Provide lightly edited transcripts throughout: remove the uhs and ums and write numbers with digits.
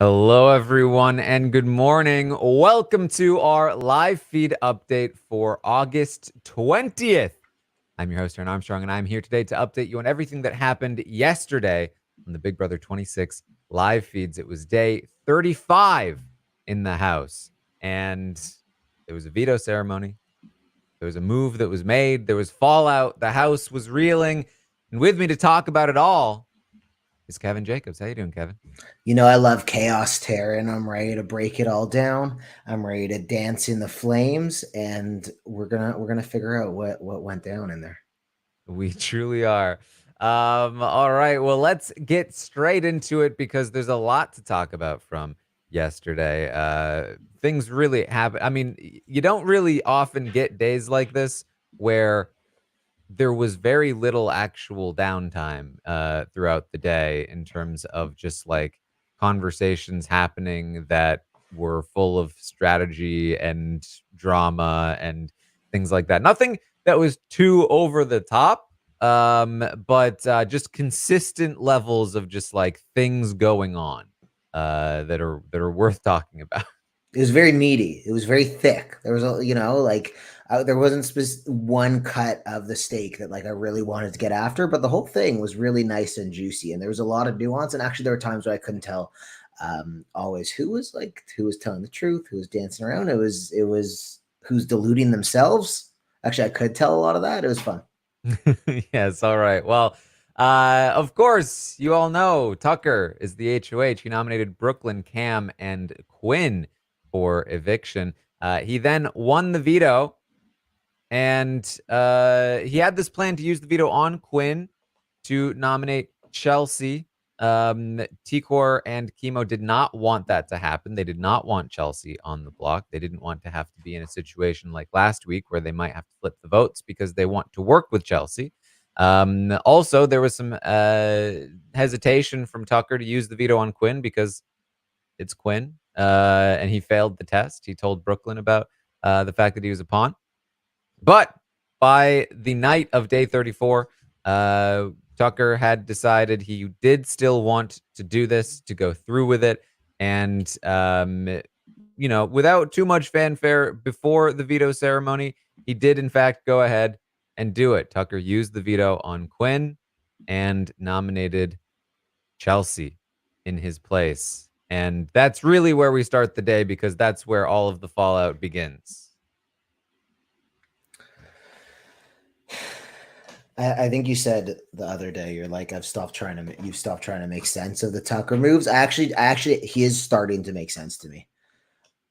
Hello, everyone, and good morning. Welcome to our live feed update for August 20th. I'm your host, Taran Armstrong, and I'm here today to update you on everything that happened yesterday on the Big Brother 26 live feeds. It was day 35 in the house, and there was a veto ceremony. There was a move that was made. There was fallout. The house was reeling. And with me to talk about it all is Kevin Jacobs. How you doing, Kevin? You know, I love chaos, Taran. I'm ready to break it all down. I'm ready to dance in the flames, and we're gonna figure out what went down in there. We truly are. All right. Well, let's get straight into it because there's a lot to talk about from yesterday. Things really happen. I mean, you don't really often get days like this where there was very little actual downtime throughout the day in terms of just like conversations happening that were full of strategy and drama and things like that. Nothing that was too over the top, but just consistent levels of just like things going on that are worth talking about. It was very meaty. It was very thick. There was there wasn't one cut of the steak that like I really wanted to get after, but the whole thing was really nice and juicy, and there was a lot of nuance. And actually, there were times where I couldn't tell always who was telling the truth, who was dancing around. It was who's deluding themselves. Actually, I could tell a lot of that. It was fun. Yes, all right. Well, of course, you all know Tucker is the HOH. He nominated Brooklyn, Cam, and Quinn for eviction. He then won the veto, and he had this plan to use the veto on Quinn to nominate Chelsea. Tikor and Chemo did not want that to happen. They did not want Chelsea on the block. They didn't want to have to be in a situation like last week where they might have to flip the votes because they want to work with Chelsea. Also, there was some hesitation from Tucker to use the veto on Quinn because it's Quinn, and he failed the test. He told Brooklyn about the fact that he was a pawn. But by the night of day 34, Tucker had decided he did still want to do this, to go through with it. And, without too much fanfare before the veto ceremony, he did, in fact, go ahead and do it. Tucker used the veto on Quinn and nominated Chelsea in his place. And that's really where we start the day because that's where all of the fallout begins. I think you said the other day you're like you've stopped trying to make sense of the Tucker moves. Actually, he is starting to make sense to me.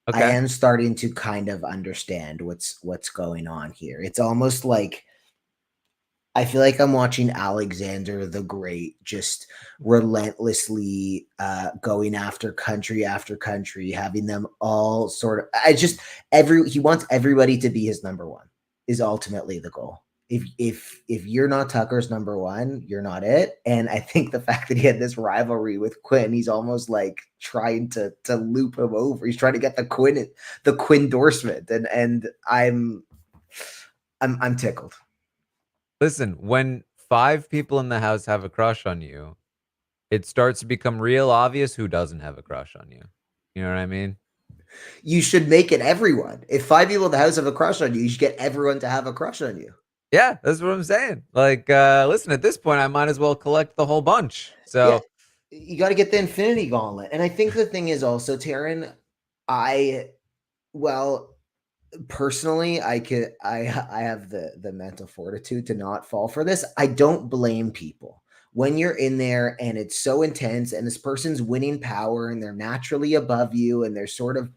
I Okay. am starting to kind of understand what's going on here. It's almost like I feel like I'm watching Alexander the Great just relentlessly going after country, having them all sort of. He wants everybody to be his number one. Is ultimately the goal. If you're not Tucker's number one, you're not it. And I think the fact that he had this rivalry with Quinn, he's almost like trying to loop him over. He's trying to get the Quinn endorsement, and I'm tickled. Listen, when 5 people in the house have a crush on you, it starts to become real obvious who doesn't have a crush on you. You know what I mean? You should make it everyone. If 5 people in the house have a crush on you, you should get everyone to have a crush on you. Yeah, that's what I'm saying. Like, listen, at this point, I might as well collect the whole bunch. Yeah, So, you got to get the Infinity Gauntlet. And I think the thing is also, Taryn, I well, personally, I have the mental fortitude to not fall for this. I don't blame people when you're in there and it's so intense and this person's winning power and they're naturally above you and they're sort of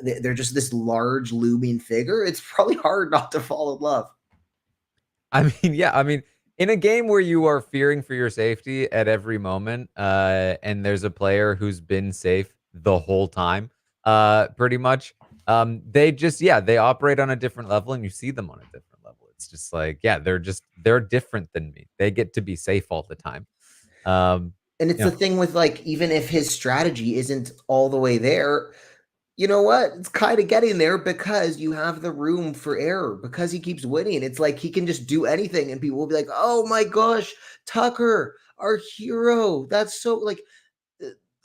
they're just this large looming figure. It's probably hard not to fall in love. I mean, yeah, I mean, in a game where you are fearing for your safety at every moment, and there's a player who's been safe the whole time, pretty much, they just, yeah, they operate on a different level and you see them on a different level. It's just like, yeah, they're different than me. They get to be safe all the time. Um, And it's you the know, thing with like, even if his strategy isn't all the way there, you know what? It's kind of getting there because you have the room for error because he keeps winning. It's like he can just do anything and people will be like, oh my gosh, Tucker, our hero. That's so like,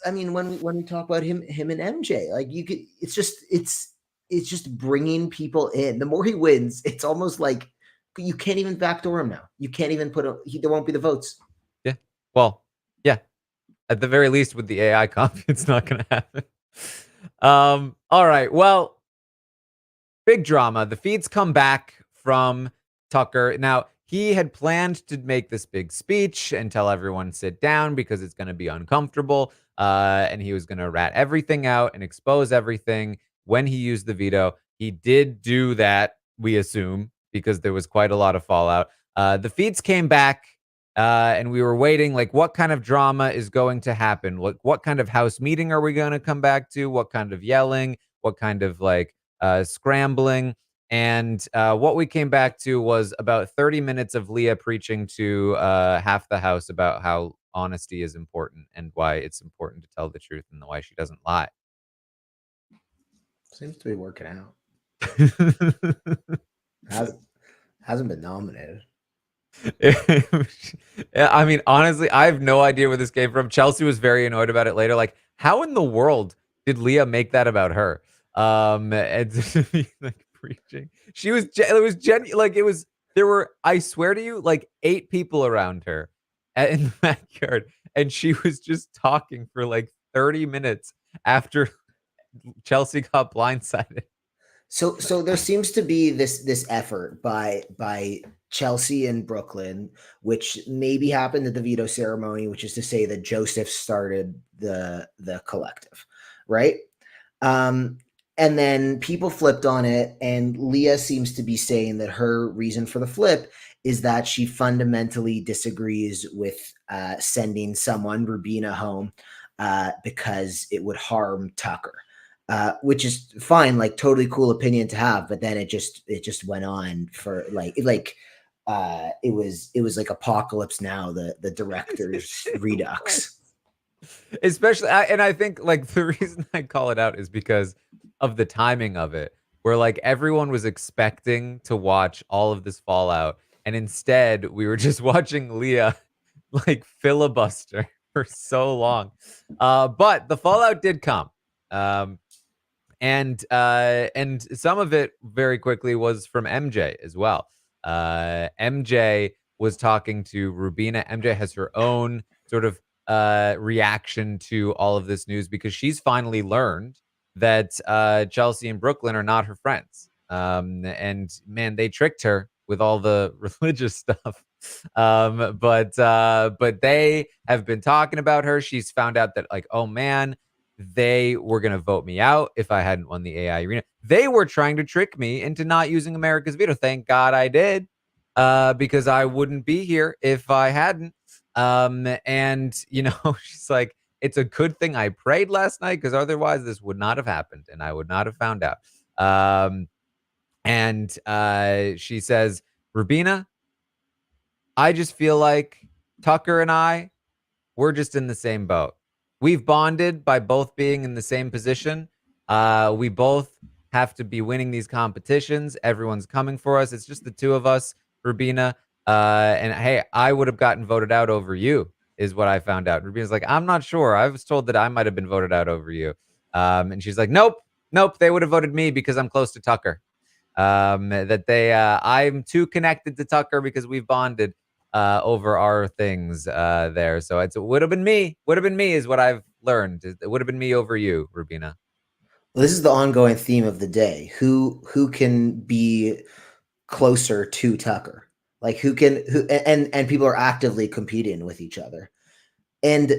I mean, when we talk about him and MJ, like you could, it's just bringing people in. The more he wins, it's almost like you can't even backdoor him now. You can't even there won't be the votes. Yeah. Well, yeah. At the very least, with the AI comp, it's not going to happen. All right. Well, big drama. The feeds come back from Tucker. Now, he had planned to make this big speech and tell everyone sit down because it's going to be uncomfortable. And he was going to rat everything out and expose everything when he used the veto. He did do that, we assume, because there was quite a lot of fallout. The feeds came back, and we were waiting, like, what kind of drama is going to happen? What kind of house meeting are we going to come back to? What kind of yelling? What kind of, like, scrambling? And what we came back to was about 30 minutes of Leah preaching to half the house about how honesty is important and why it's important to tell the truth and why she doesn't lie. Seems to be working out. Hasn't been nominated. I mean, honestly, I have no idea where this came from. Chelsea was very annoyed about it later. Like, how in the world did Leah make that about her? And like preaching. She was, it was like, it was, there were, I swear to you, like 8 people around her in the backyard. And she was just talking for like 30 minutes after Chelsea got blindsided. So there seems to be this effort by Chelsea and Brooklyn, which maybe happened at the veto ceremony, which is to say that Joseph started the collective, right? And then people flipped on it, and Leah seems to be saying that her reason for the flip is that she fundamentally disagrees with sending someone, Rubina, home because it would harm Tucker. Which is fine, like totally cool opinion to have, but then it just went on for it was like Apocalypse Now, the director's redux. Especially, and I think like the reason I call it out is because of the timing of it, where like everyone was expecting to watch all of this fallout, and instead we were just watching Leah like filibuster for so long. But the fallout did come. Um, and some of it very quickly was from MJ as well. MJ was talking to Rubina. MJ has her own sort of reaction to all of this news because she's finally learned that Chelsea and Brooklyn are not her friends. And man, they tricked her with all the religious stuff. But they have been talking about her. She's found out that, like, oh man, they were going to vote me out if I hadn't won the AI arena. They were trying to trick me into not using America's veto. Thank God I did, because I wouldn't be here if I hadn't. And, you know, she's like, it's a good thing I prayed last night because otherwise this would not have happened and I would not have found out. And she says, Rubina, I just feel like Tucker and I, we're just in the same boat. We've bonded by both being in the same position. We both have to be winning these competitions. Everyone's coming for us. It's just the two of us, Rubina. And hey, I would have gotten voted out over you, is what I found out. Rubina's like, I'm not sure. I was told that I might have been voted out over you. And she's like, nope, they would have voted me because I'm close to Tucker. I'm too connected to Tucker because we've bonded over our things there. So it would have been me. Would have been me is what I've learned. It would have been me over you, Rubina. Well, this is the ongoing theme of the day. Who can be closer to Tucker? Like who and people are actively competing with each other. And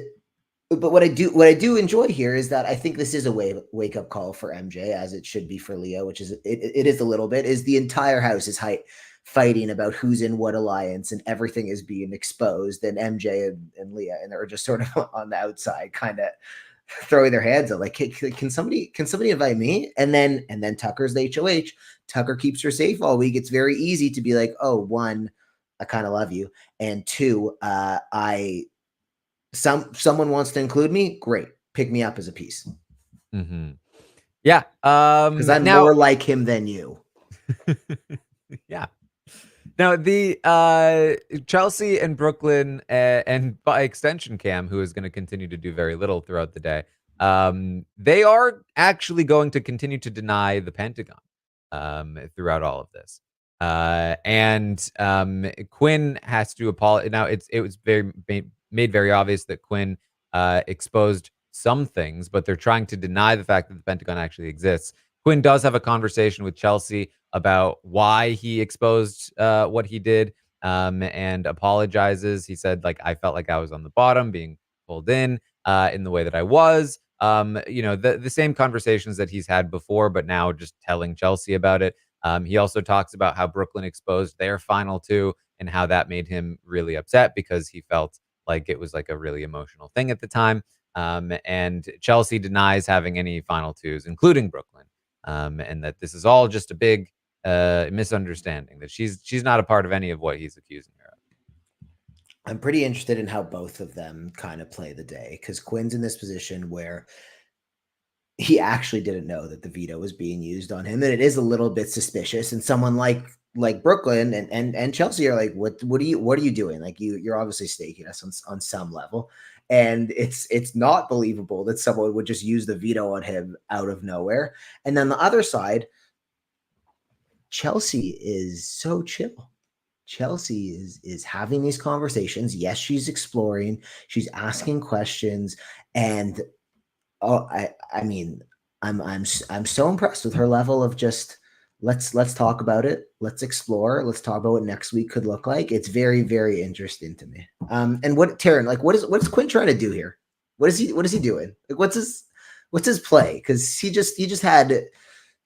but what I do enjoy here is that I think this is a wake up call for MJ, as it should be for Leah, which is it is a little bit, is the entire house is fighting about who's in what alliance and everything is being exposed, and MJ and Leah and they're just sort of on the outside kind of throwing their hands up like, hey, can somebody invite me? And then Tucker's the HOH. Tucker keeps her safe all week. It's very easy to be like, oh, one, I kind of love you, and two, someone wants to include me, great, pick me up as a piece. Mm-hmm. Yeah, because I'm more like him than you. Yeah. Now, the Chelsea and Brooklyn, and by extension, Cam, who is going to continue to do very little throughout the day, they are actually going to continue to deny the Pentagon throughout all of this. And Quinn has to apologize. Now, it was made very obvious that Quinn exposed some things, but they're trying to deny the fact that the Pentagon actually exists. Quinn does have a conversation with Chelsea about why he exposed what he did, and apologizes. He said, like, I felt like I was on the bottom, being pulled in the way that I was. The same conversations that he's had before, but now just telling Chelsea about it. He also talks about how Brooklyn exposed their final two and how that made him really upset because he felt like it was like a really emotional thing at the time. And Chelsea denies having any final twos, including Brooklyn, and that this is all just a big misunderstanding, that she's not a part of any of what he's accusing her of. I'm pretty interested in how both of them kind of play the day, because Quinn's in this position where he actually didn't know that the veto was being used on him, and it is a little bit suspicious. And someone like Brooklyn and Chelsea are like, what are you doing? Like, you're obviously staking us on some level, and it's not believable that someone would just use the veto on him out of nowhere. And then the other side, Chelsea is so chill. Chelsea is having these conversations. Yes, she's exploring, she's asking questions, and oh, I mean, I'm so impressed with her level of just let's talk about it, let's explore, let's talk about what next week could look like. It's very, very interesting to me. And what Taran, like, what's Quinn trying to do here? What is he doing? Like, what's his play? Because he just had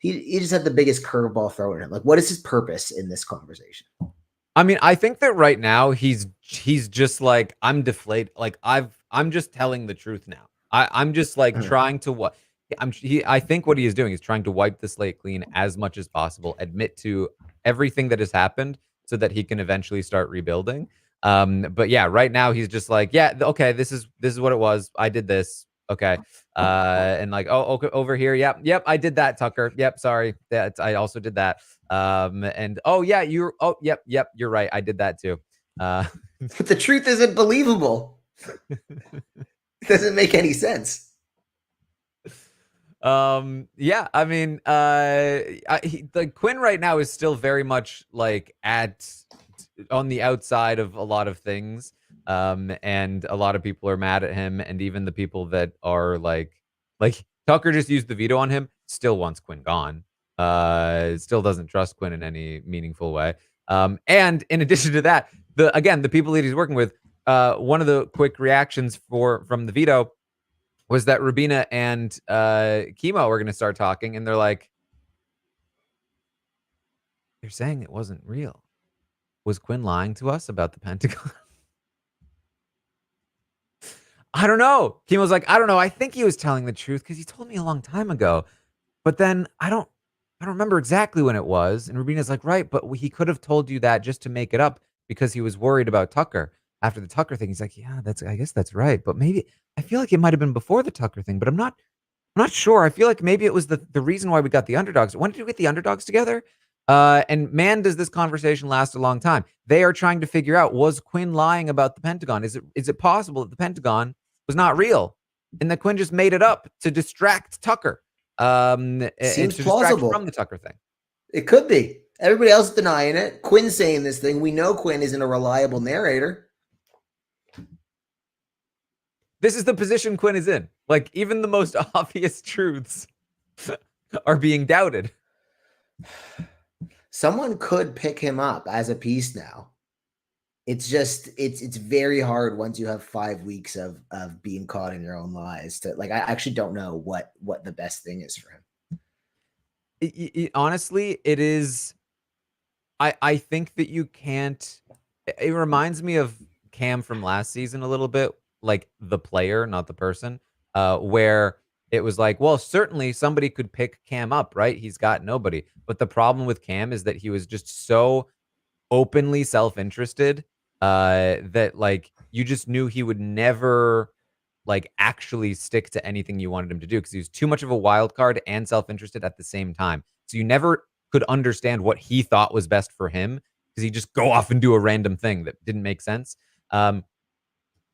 the biggest curveball thrown at him. Like, what is his purpose in this conversation? I mean, I think that right now he's just like, I'm deflated. Like, I'm just telling the truth now. I'm just like trying to what I think what he is doing is trying to wipe the slate clean as much as possible, admit to everything that has happened so that he can eventually start rebuilding. But yeah, right now he's just like, yeah, okay, this is what it was. I did this. Okay. And like, oh, okay, over here. Yep, I did that, Tucker. Yep, sorry. I also did that. And oh yeah, yep, you're right. I did that too. But the truth isn't believable. It doesn't make any sense. Yeah, I mean, like Quinn right now is still very much like on the outside of a lot of things. And a lot of people are mad at him, and even the people that are like Tucker just used the veto on him, still wants Quinn gone. Still doesn't trust Quinn in any meaningful way. And in addition to that, the people that he's working with, one of the quick reactions from the veto was that Rubina and Chemo were going to start talking, and they're like, they're saying it wasn't real. Was Quinn lying to us about the Pentagon? I don't know. Chemo's like, I don't know. I think he was telling the truth because he told me a long time ago. But then I don't remember exactly when it was. And Rubina's like, right, but he could have told you that just to make it up because he was worried about Tucker. After the Tucker thing, he's like, yeah, I guess that's right. But maybe I feel like it might have been before the Tucker thing, but I'm not sure. I feel like maybe it was the reason why we got the underdogs. When did we get the underdogs together? And man, does this conversation last a long time. They are trying to figure out, was Quinn lying about the Pentagon? Is it possible that the Pentagon was not real and that Quinn just made it up to distract Tucker? And Seems to plausible distract from the Tucker thing. It could be. Everybody else is denying it. Quinn's saying this thing. We know Quinn isn't a reliable narrator. This is the position Quinn is in. Like, even the most obvious truths are being doubted. Someone could pick him up as a piece now. It's just it's very hard once you have 5 weeks of being caught in your own lies to, like, I actually don't know what the best thing is for him. Honestly, it is. I think that you can't. It reminds me of Cam from last season a little bit, like the player, not the person, where it was like, well, certainly somebody could pick Cam up, right? He's got nobody. But the problem with Cam is that he was just so openly self-interested, that like you just knew he would never like actually stick to anything you wanted him to do because he was too much of a wild card and self-interested at the same time. So you never could understand what he thought was best for him because he'd just go off and do a random thing that didn't make sense.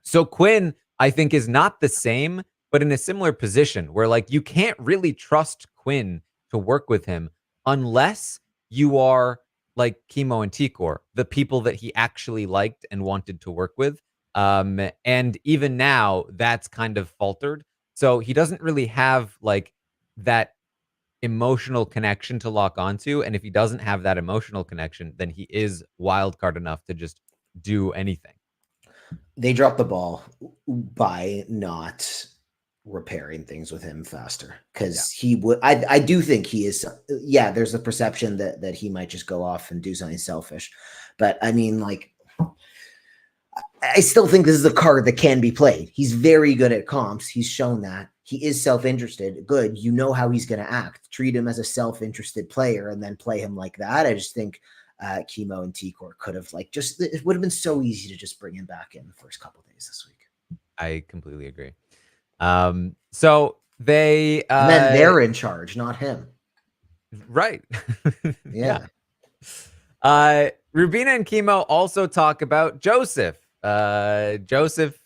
So Quinn, I think, is not the same, but in a similar position where like you can't really trust Quinn to work with him unless you are like Chemo and Tikor, the people that he actually liked and wanted to work with. And even now, that's kind of faltered. So he doesn't really have like that emotional connection to lock onto. And if he doesn't have that emotional connection, then he is wild card enough to just do anything. They dropped the ball by not repairing things with him faster, because he would. I do think he is. Yeah, there's a perception that he might just go off and do something selfish, but I mean, like, I still think this is a card that can be played. He's very good at comps. He's shown that. He is self-interested. Good. You know how he's going to act. Treat him as a self-interested player and then play him like that. I just think Chemo and Tikor could have it would have been so easy to just bring him back in the first couple of days this week. I completely agree. So they and then they're in charge, not him. Right. Yeah. Rubina and Chemo also talk about Joseph. Joseph,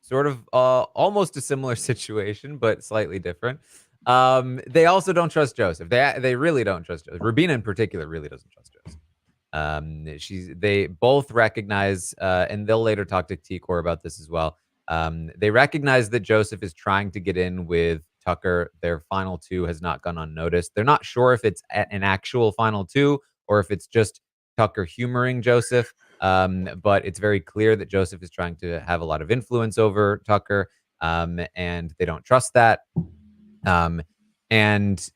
sort of almost a similar situation, but slightly different. They also don't trust Joseph. They really don't trust Joseph. Rubina in particular really doesn't trust Joseph. They both recognize, and they'll later talk to Tikor about this as well. They recognize that Joseph is trying to get in with Tucker. Their final two has not gone unnoticed. They're not sure if it's an actual final two or if it's just Tucker humoring Joseph. But it's very clear that Joseph is trying to have a lot of influence over Tucker, and they don't trust that. And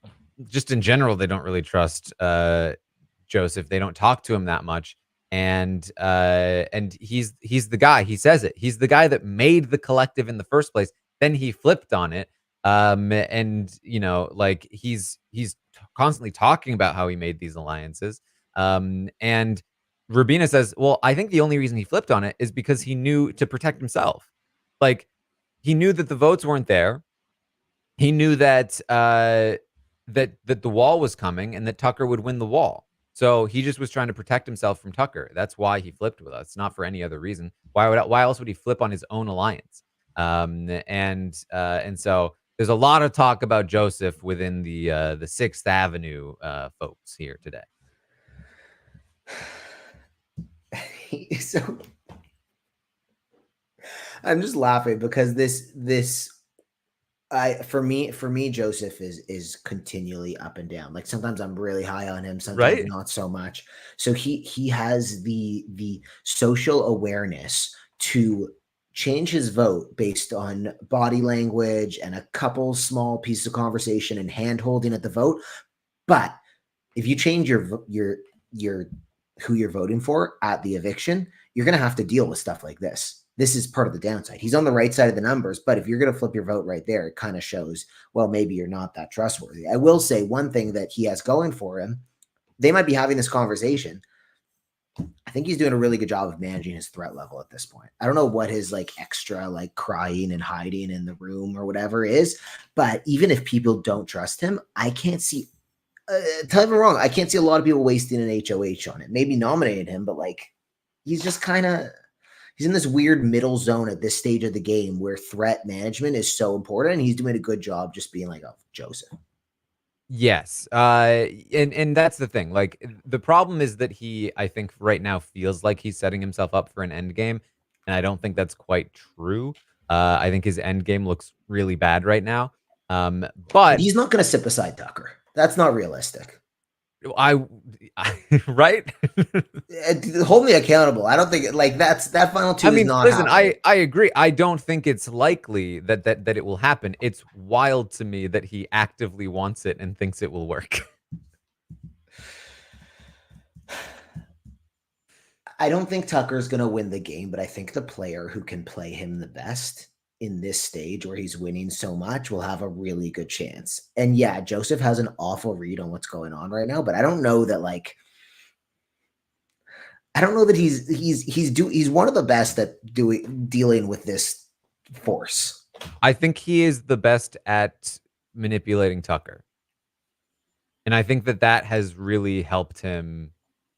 just in general, they don't really trust Joseph. They don't talk to him that much. And he's the guy. He says it. He's the guy that made the collective in the first place. Then he flipped on it. And like he's constantly talking about how he made these alliances. And Rubina says, well, I think the only reason he flipped on it is because he knew to protect himself. Like, he knew that the votes weren't there. He knew that that the wall was coming and that Tucker would win the wall. So he just was trying to protect himself from Tucker. That's why he flipped with us, not for any other reason. Why else would he flip on his own alliance? And so there's a lot of talk about Joseph within the Sixth Avenue folks here today. So I'm just laughing because for me Joseph is continually up and down. Like, sometimes I'm really high on him, sometimes Right? not so much. So he has the social awareness to change his vote based on body language and a couple small pieces of conversation and hand holding at the vote. But if you change your who you're voting for at the eviction, you're going to have to deal with stuff like this. This is part of the downside. He's on the right side of the numbers, but if you're going to flip your vote right there, it kind of shows, well, maybe you're not that trustworthy. I will say one thing that he has going for him. They might be having this conversation. I think he's doing a really good job of managing his threat level at this point. I don't know what his extra crying and hiding in the room or whatever is, but even if people don't trust him, I can't see tell me wrong. I can't see a lot of people wasting an HOH on it. Maybe nominated him, but he's just he's in this weird middle zone at this stage of the game where threat management is so important. And he's doing a good job just being like, oh, Joseph. Yes. And that's the thing. Like, the problem is that I think right now feels like he's setting himself up for an end game. And I don't think that's quite true. I think his end game looks really bad right now. But he's not going to sit beside Tucker. That's not realistic. Right? Hold me accountable. I don't think that final two is not listen, happening. I agree. I don't think it's likely that it will happen. It's wild to me that he actively wants it and thinks it will work. I don't think Tucker's going to win the game, but I think the player who can play him the best in this stage where he's winning so much will have a really good chance. And yeah, Joseph has an awful read on what's going on right now, but I don't know that he's one of the best at dealing with this force. I think he is the best at manipulating Tucker. And I think that has really helped him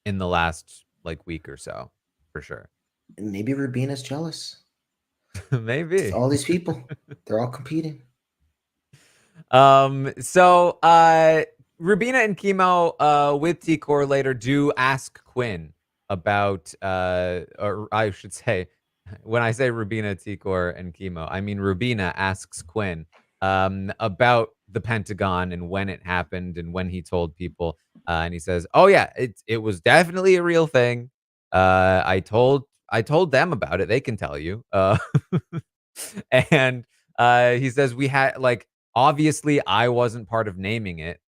in the last like week or so, for sure. Maybe Rubina's jealous. It's Maybe. all these people, they're all competing. So Rubina and Chemo with T-Core later do ask Quinn about or I should say, when I say Rubina, T-Core, and Chemo, I mean Rubina asks Quinn about the Pentagon and when it happened and when he told people. And he says, "Oh yeah, it was definitely a real thing. I told them about it. They can tell you." And he says we had like obviously I wasn't part of naming it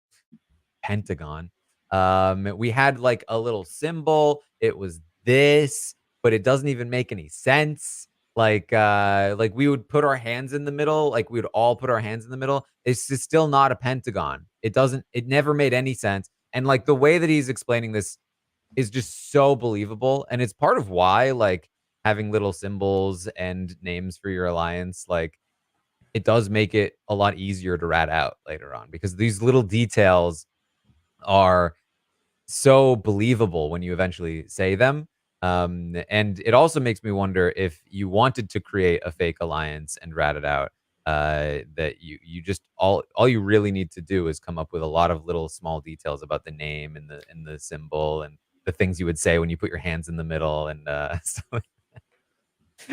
Pentagon. We had like a little symbol. It was this, but it doesn't even make any sense. Like we would put our hands in the middle, like we would all put our hands in the middle. It's just still not a pentagon. It never made any sense. And like the way that he's explaining this is just so believable. And it's part of why like having little symbols and names for your alliance, like it does make it a lot easier to rat out later on because these little details are so believable when you eventually say them. And it also makes me wonder if you wanted to create a fake alliance and rat it out, that you just all you really need to do is come up with a lot of little small details about the name and the symbol and the things you would say when you put your hands in the middle and so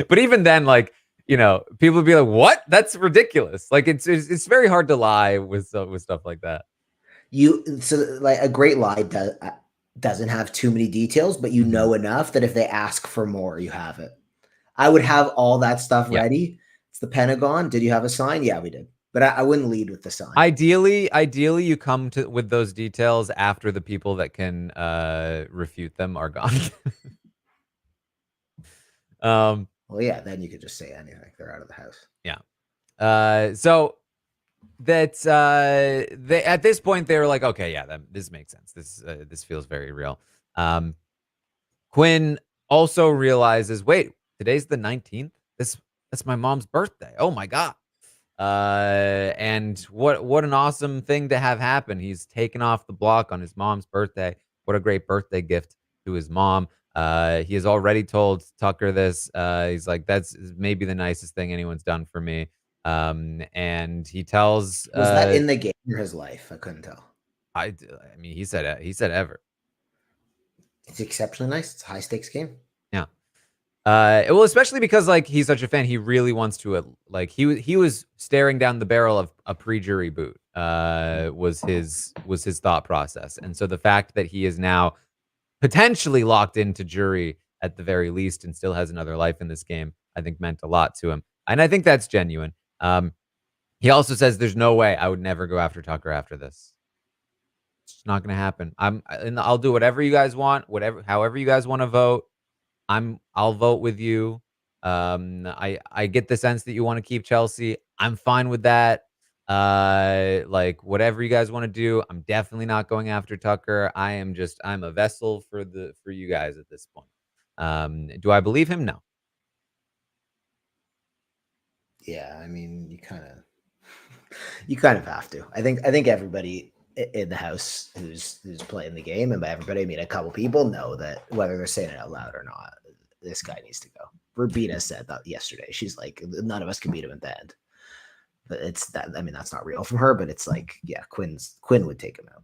but even then, like, people would be like, "What? That's ridiculous." Like, it's very hard to lie with stuff like that. Like a great lie doesn't have too many details, but you Mhm. know enough that if they ask for more, you have it. I would have all that stuff Yeah. ready. It's the Pentagon. Did you have a sign? Yeah, we did. But I wouldn't lead with the sign. Ideally, you come to with those details after the people that can, refute them are gone. Um, Well, yeah, then you could just say anything. They're out of the house. yeah. So that, they at this point, they were like, "Okay, yeah, this makes sense. This feels very real." Um Quinn also realizes, wait, today's the 19th? That's my mom's birthday. Oh my god. And what an awesome thing to have happen. He's taken off the block on his mom's birthday. What a great birthday gift to his mom. He has already told Tucker this. He's like, that's maybe the nicest thing anyone's done for me. And he tells Was that in the game or his life? I couldn't tell. I mean he said ever. It's exceptionally nice. It's a high stakes game. Yeah. Well, especially because like he's such a fan, he really wants to like he was staring down the barrel of a pre-jury boot. Was his thought process, and so the fact that he is now potentially locked into jury at the very least, and still has another life in this game, I think meant a lot to him, and I think that's genuine. He also says, "There's no way I would never go after Tucker after this. It's not going to happen. And I'll do whatever you guys want, however you guys want to vote. I'll vote with you. I get the sense that you want to keep Chelsea. I'm fine with that. Like whatever you guys want to do, I'm definitely not going after Tucker. I'm a vessel for you guys at this point. Do I believe him? No. Yeah, I mean, you kind of have to. I think everybody in the house who's playing the game, and by everybody I mean a couple people, know that whether they're saying it out loud or not, this guy needs to go. Rubina said that yesterday. She's like, none of us can beat him at the end. But it's that. I mean, that's not real from her, but it's like, yeah, Quinn would take him out.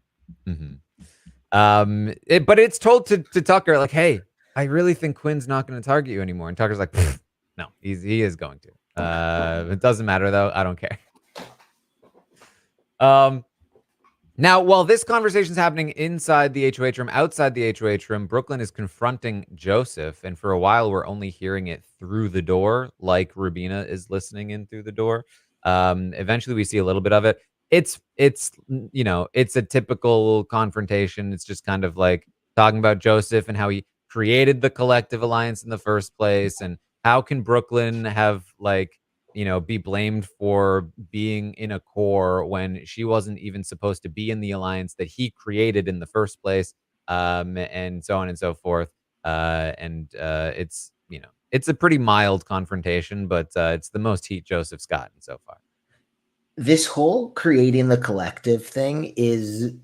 But it's told to Tucker like, hey, I really think Quinn's not going to target you anymore, and Tucker's like, no, he is going to. It doesn't matter though. I don't care. Now, while this conversation is happening inside the HOH room, outside the HOH room, Brooklyn is confronting Joseph, and for a while, we're only hearing it through the door, like Rubina is listening in through the door. Eventually, we see a little bit of it. It's it's a typical confrontation. It's just kind of like talking about Joseph and how he created the collective alliance in the first place, and how can Brooklyn have like be blamed for being in a core when she wasn't even supposed to be in the alliance that he created in the first place, and so on and so forth. And it's a pretty mild confrontation, but it's the most heat Joseph's gotten so far. This whole creating the collective thing is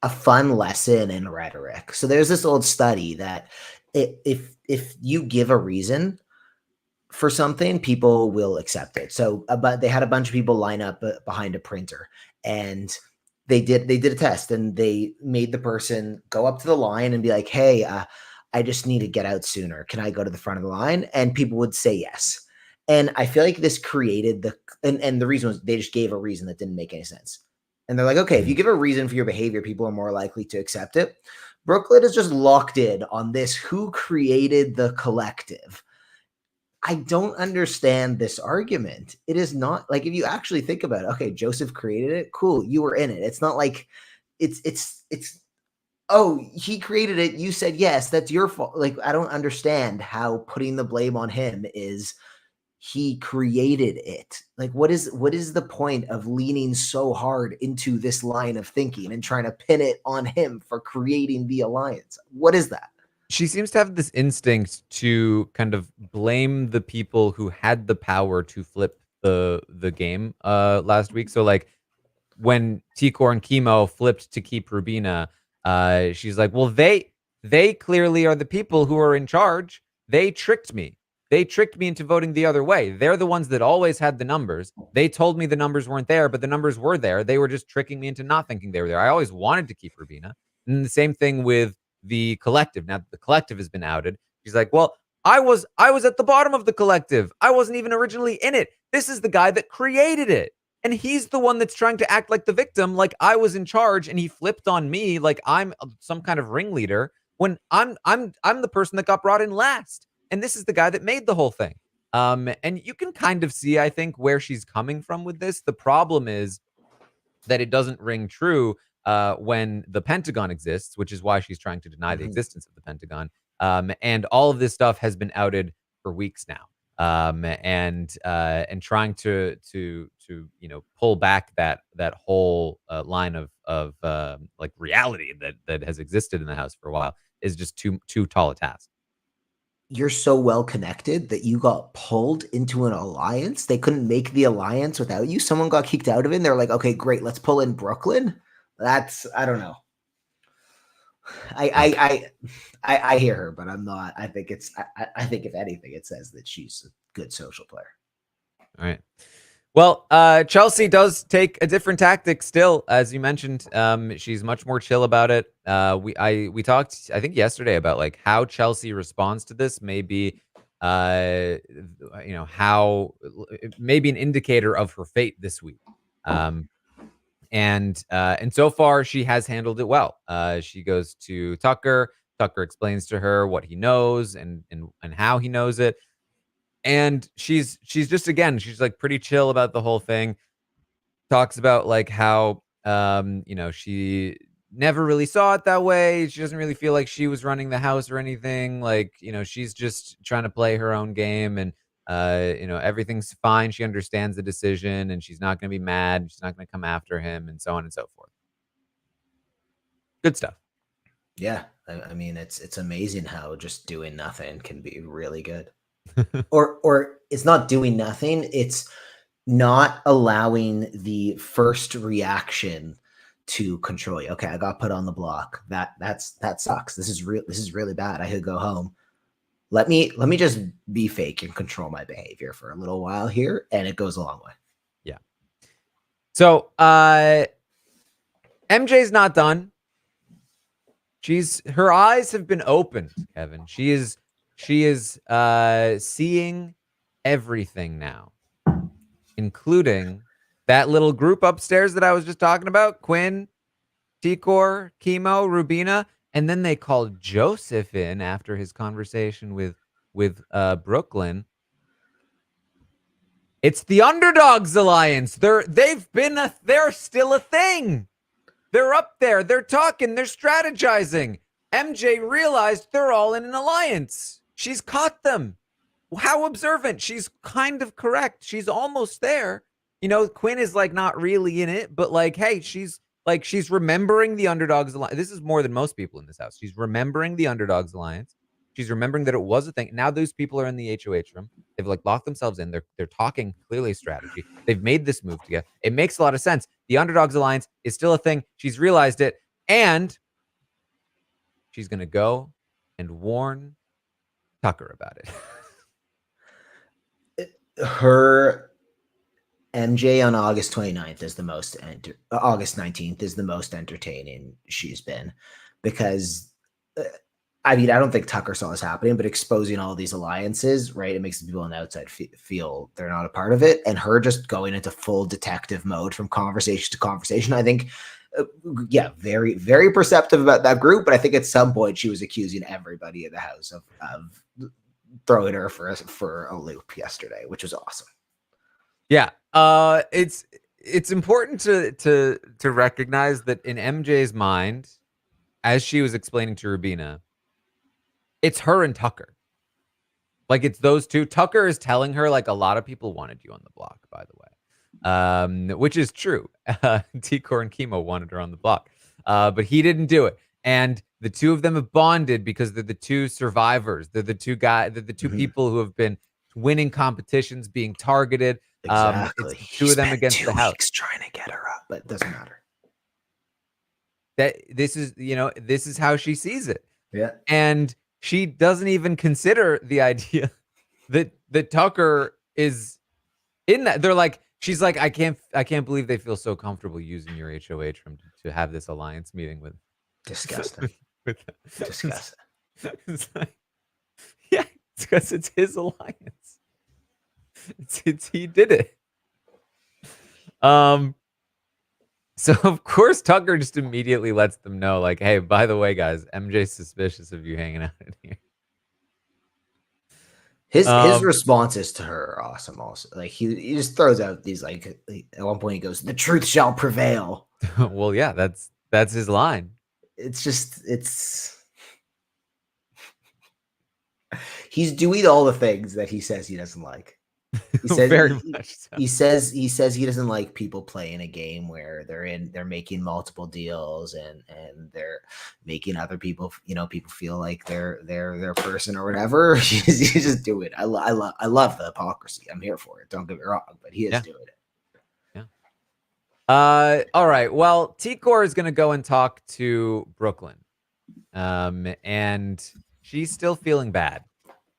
a fun lesson in rhetoric. So there's this old study that if you give a reason for something, people will accept it. So, but they had a bunch of people line up behind a printer, and they did a test, and they made the person go up to the line and be like, "Hey, I just need to get out sooner. Can I go to the front of the line?" And people would say yes. And I feel like this created and the reason was they just gave a reason that didn't make any sense. And they're like, okay, if you Mhm. give a reason for your behavior, people are more likely to accept it. Brooklyn is just locked in on this who created the collective. I don't understand this argument. It is not like, if you actually think about it, okay, Joseph created it. Cool, you were in it. It's not like it's oh, he created it, you said yes, that's your fault. Like, I don't understand how putting the blame on him is he created it. Like, what is the point of leaning so hard into this line of thinking and trying to pin it on him for creating the alliance? What is that? She seems to have this instinct to kind of blame the people who had the power to flip the game, last week. So, like, when Tikor and Chemo flipped to keep Rubina, she's like, "Well, they clearly are the people who are in charge. They tricked me. They tricked me into voting the other way. They're the ones that always had the numbers. They told me the numbers weren't there, but the numbers were there. They were just tricking me into not thinking they were there. I always wanted to keep Rubina." And the same thing with the collective. Now that the collective has been outed, she's like, "Well, I was at the bottom of the collective. I wasn't even originally in it. This is the guy that created it. And he's the one that's trying to act like the victim, like I was in charge and he flipped on me like I'm some kind of ringleader when I'm the person that got brought in last. And this is the guy that made the whole thing." And you can kind of see, I think, where she's coming from with this. The problem is that it doesn't ring true when the Pentagon exists, which is why she's trying to deny the Mhm. existence of the Pentagon. And all of this stuff has been outed for weeks now. And trying to pull back that whole line of like reality that has existed in the house for a while is just too tall a task. You're so well connected that you got pulled into an alliance. They couldn't make the alliance without you. Someone got kicked out of it. And they're like, okay, great, let's pull in Brooklyn. That's, I don't know. I Yeah. I I hear her, but I'm not. I think I think if anything, it says that she's a good social player. All right. Well, Chelsea does take a different tactic still, as you mentioned. She's much more chill about it. We talked, I think, yesterday about like how Chelsea responds to this. Maybe, how it may be an indicator of her fate this week. Um, and so far she has handled it well. She goes to Tucker. Tucker explains to her what he knows and how he knows it. And she's just, again, she's like pretty chill about the whole thing. Talks about like how she never really saw it that way. She doesn't really feel like she was running the house or anything. Like, she's just trying to play her own game, and everything's fine. She understands the decision and she's not going to be mad. She's not going to come after him, and so on and so forth. Good stuff. Yeah, I mean, it's amazing how just doing nothing can be really good. Or it's not doing nothing. It's not allowing the first reaction to control you. Okay, I got put on the block. That sucks. This is real. This is really bad. I could go home. Let me just be fake and control my behavior for a little while here, and it goes a long way. Yeah. So MJ's not done. Her eyes have been opened, Kevin. She is seeing everything now, including that little group upstairs that I was just talking about: Quinn, Tikor, Chemo, Rubina, and then they called Joseph in after his conversation with Brooklyn. It's the Underdogs Alliance. They're still a thing. They're up there. They're talking. They're strategizing. MJ realized they're all in an alliance. She's caught them. How observant. She's kind of correct. She's almost there. Quinn is like not really in it, but like, hey, she's remembering the Underdogs Alliance. This is more than most people in this house. She's remembering the Underdogs Alliance. She's remembering that it was a thing. Now those people are in the HOH room. They've like locked themselves in. They're talking clearly strategy. They've made this move together. It makes a lot of sense. The Underdogs Alliance is still a thing. She's realized it. And she's going to go and warn Tucker about it. Her MJ on August 29th is August 19th is the most entertaining she's been, because I mean, I don't think Tucker saw this happening, but exposing all these alliances, right? It makes the people on the outside feel they're not a part of it. And her just going into full detective mode from conversation to conversation, I think, yeah, very, very perceptive about that group. But I think at some point she was accusing everybody in the house of throwing her for a loop yesterday, which was awesome. Yeah. It's important to recognize that in MJ's mind, as she was explaining to Rubina, it's her and Tucker. Like, it's those two. Tucker is telling her, like, a lot of people wanted you on the block, by the way, which is true. T-Core and Chemo wanted her on the block, but he didn't do it. And the two of them have bonded because they're the two survivors. They're the two people who have been winning competitions, being targeted. Exactly. It's the two of them against the house. Weeks trying to get her up, but it doesn't matter. This is how she sees it. Yeah. And she doesn't even consider the idea that Tucker is in that. They're like, she's like, I can't believe they feel so comfortable using your HOH to have this alliance meeting with. Disgusting. Disgusting. It's like, yeah, it's because it's his alliance. It's he did it. So of course Tucker just immediately lets them know, like, hey, by the way, guys, MJ's suspicious of you hanging out in here. His responses to her are awesome. Also, like he just throws out these, like, at one point he goes, "The truth shall prevail." Well, yeah, that's his line. It's just he's doing all the things that he says he doesn't like. He says very much so. He says he doesn't like people playing a game where they're making multiple deals and they're making other people, people feel like they're their person or whatever. You just do it. I love the hypocrisy. I'm here for it. Don't get me wrong, but he is doing it. Yeah. All right. Well, T-Core is gonna go and talk to Brooklyn. And she's still feeling bad.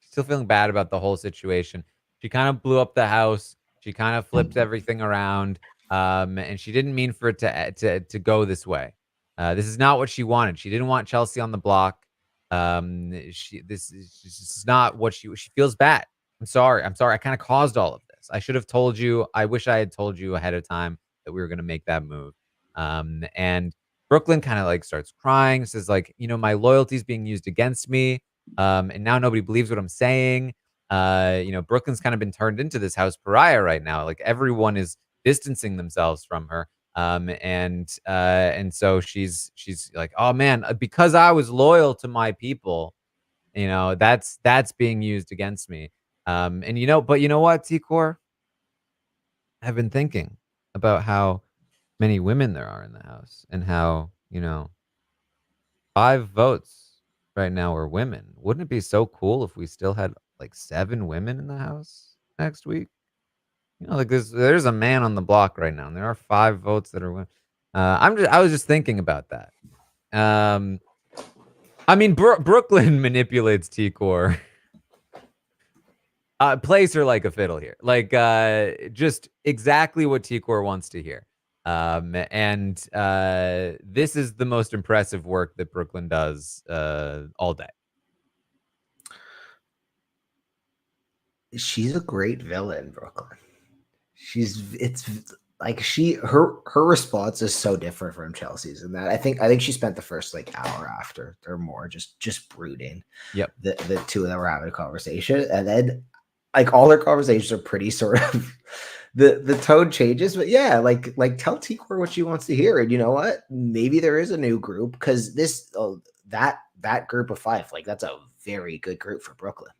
She's still feeling bad about the whole situation. She kind of blew up the house. She kind of flipped everything around. And she didn't mean for it to go this way. This is not what she wanted. She didn't want Chelsea on the block. This is not what she feels bad. I'm sorry. I kind of caused all of this. I should have told you. I wish I had told you ahead of time that we were going to make that move. And Brooklyn kind of like starts crying, says like, my loyalty is being used against me. And now nobody believes what I'm saying. Brooklyn's kind of been turned into this house pariah right now. Like, everyone is distancing themselves from her. And so she's like, oh man, because I was loyal to my people, that's being used against me. But you know what, T-Core? I've been thinking about how many women there are in the house and how, 5 votes right now are women. Wouldn't it be so cool if we still had like 7 women in the house next week? Like there's a man on the block right now, and there are 5 votes that are women. I was just thinking about that. I mean, Brooklyn manipulates T-Core. Plays her like a fiddle here, like just exactly what T-Core wants to hear. And this is the most impressive work that Brooklyn does all day. She's a great villain, Brooklyn. It's like her response is so different from Chelsea's in that I think she spent the first like hour after or more just brooding. Yep. The two of them were having a conversation, and then like all their conversations are pretty sort of the tone changes, but yeah, like tell T-Core what she wants to hear, and you know what? Maybe there is a new group because that group of 5, like that's a very good group for Brooklyn.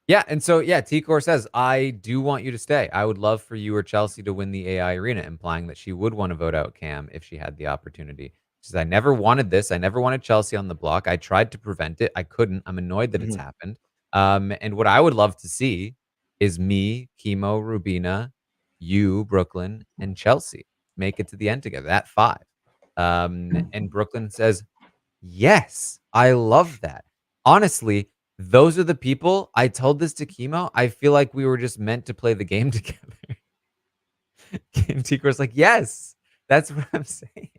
Yeah, and so T-Core says, I do want you to stay. I would love for you or Chelsea to win the AI arena, implying that she would want to vote out Cam if she had the opportunity. She says, I never wanted this. I never wanted Chelsea on the block. I tried to prevent it. I couldn't. I'm annoyed that it's happened. And what I would love to see is me, Chemo, Rubina, you, Brooklyn, and Chelsea make it to the end together. That 5. And Brooklyn says, yes, I love that. Honestly, those are the people I told this to Chemo. I feel like we were just meant to play the game together. And Tico's like, yes, that's what I'm saying.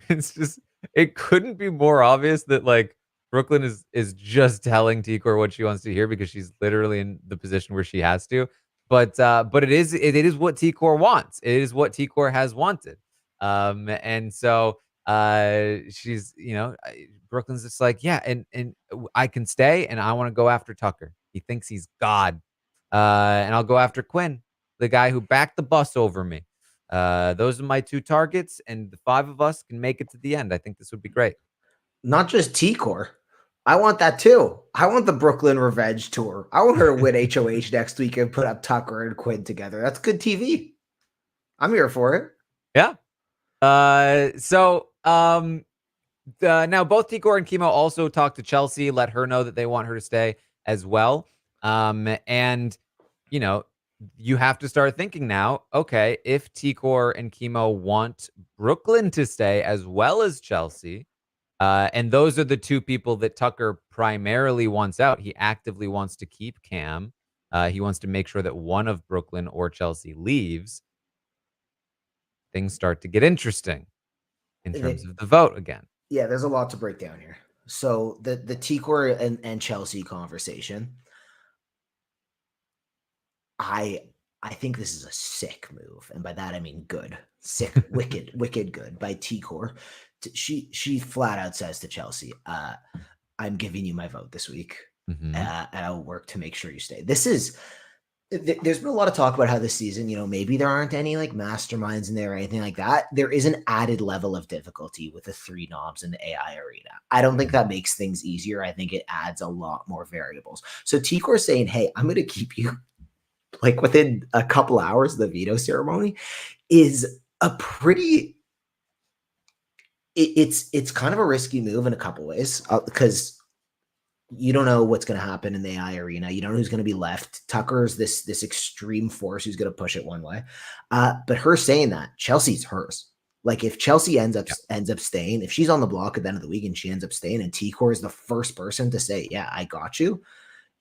It's just it couldn't be more obvious that like Brooklyn is just telling Tikor what she wants to hear because she's literally in the position where she has to. But it is what Tikor wants. It is what Tikor has wanted. And so she's Brooklyn's just like, yeah, and I can stay and I want to go after Tucker. He thinks he's God. And I'll go after Quinn, the guy who backed the bus over me. Those are my 2 targets, and the 5 of us can make it to the end. I think this would be great. Not just T-Core. I want that too. I want the Brooklyn Revenge Tour. I want her to win HOH next week and put up Tucker and Quinn together. That's good TV. I'm here for it. Yeah. Now both Tikor and Chemo also talked to Chelsea, let her know that they want her to stay as well. And you have to start thinking now, okay, if Tikor and Chemo want Brooklyn to stay as well as Chelsea, and those are the 2 people that Tucker primarily wants out. He actively wants to keep Cam. He wants to make sure that one of Brooklyn or Chelsea leaves. Things start to get interesting in terms of the vote again. Yeah, there's a lot to break down here. So the T-Core and Chelsea conversation, I think this is a sick move, and by that I mean good, sick, wicked, wicked good by T-Core. She flat out says to Chelsea, "I'm giving you my vote this week, Mhm. and I'll work to make sure you stay." There's been a lot of talk about how this season, maybe there aren't any like masterminds in there or anything like that. There is an added level of difficulty with the 3 knobs in the AI arena. I don't think that makes things easier. I think it adds a lot more variables. So T-Core saying, "Hey, I'm going to keep you like within a couple hours of the veto ceremony," is a pretty it's kind of a risky move in a couple ways, because you don't know what's going to happen in the AI arena. You don't know who's going to be left. Tucker's this extreme force who's going to push it one way. But her saying that, Chelsea's hers. Like if Chelsea ends up staying, if she's on the block at the end of the week and she ends up staying, and T-Core is the first person to say, "Yeah, I got you,"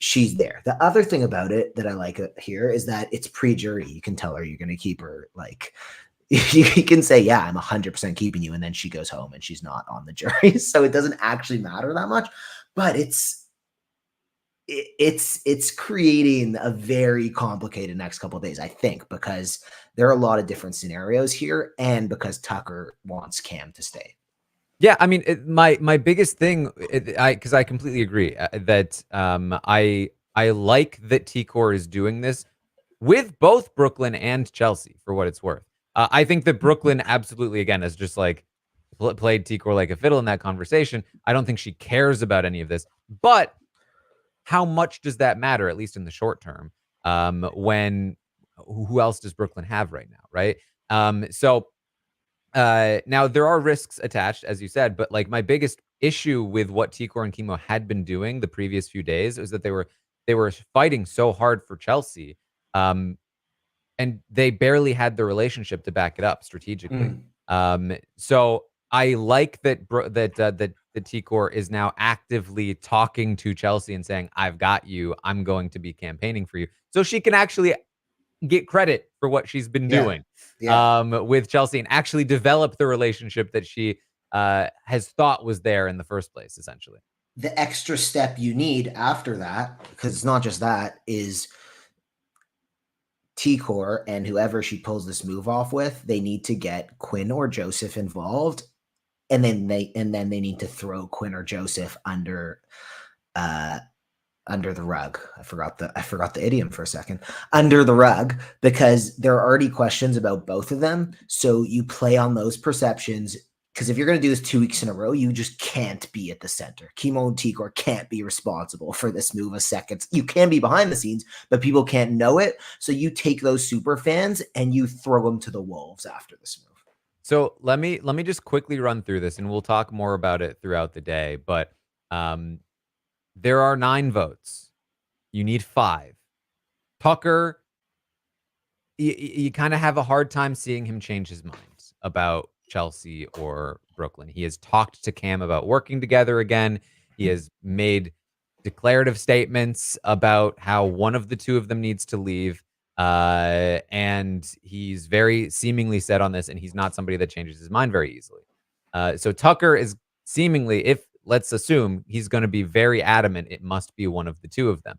she's there. The other thing about it that I like here is that it's pre-jury. You can tell her you're going to keep her. Like you can say, "Yeah, I'm 100% keeping you," and then she goes home and she's not on the jury, so it doesn't actually matter that much. But it's creating a very complicated next couple of days, I think, because there are a lot of different scenarios here, and because Tucker wants Cam to stay. Yeah, I mean, my biggest thing, because I completely agree that I like that T-Core is doing this with both Brooklyn and Chelsea for what it's worth. I think that Brooklyn absolutely again has just like played T-Core like a fiddle in that conversation. I don't think she cares about any of this, but how much does that matter, at least in the short term? When who else does Brooklyn have right now, right? Now there are risks attached, as you said, but like my biggest issue with what T-Core and Chemo had been doing the previous few days was that they were fighting so hard for Chelsea, um, and they barely had the relationship to back it up strategically. So I like that T-Core is now actively talking to Chelsea and saying, "I've got you. I'm going to be campaigning for you," so she can actually get credit for what she's been Yeah. doing Yeah. with Chelsea and actually develop the relationship that she has thought was there in the first place, essentially. The extra step you need after that, because it's not just that, is T-Core and whoever she pulls this move off with, they need to get Quinn or Joseph involved, and then they need to throw Quinn or Joseph uh under the rug. I forgot the idiom for a second. Under the rug, because there are already questions about both of them. So you play on those perceptions, because if you're going to do this 2 weeks in a row, you just can't be at the center. Chemo and Tigor can't be responsible for this move a second. You can be behind the scenes, but people can't know it. So you take those super fans and you throw them to the wolves after this move. So let me just quickly run through this, and we'll talk more about it throughout the day. But um, there are 9 votes. You need 5. Tucker, you kind of have a hard time seeing him change his mind about Chelsea or Brooklyn. He has talked to Cam about working together again. He has made declarative statements about how one of the two of them needs to leave. And he's very seemingly set on this, and he's not somebody that changes his mind very easily. So Tucker is seemingly, if let's assume he's going to be very adamant, it must be one of the two of them.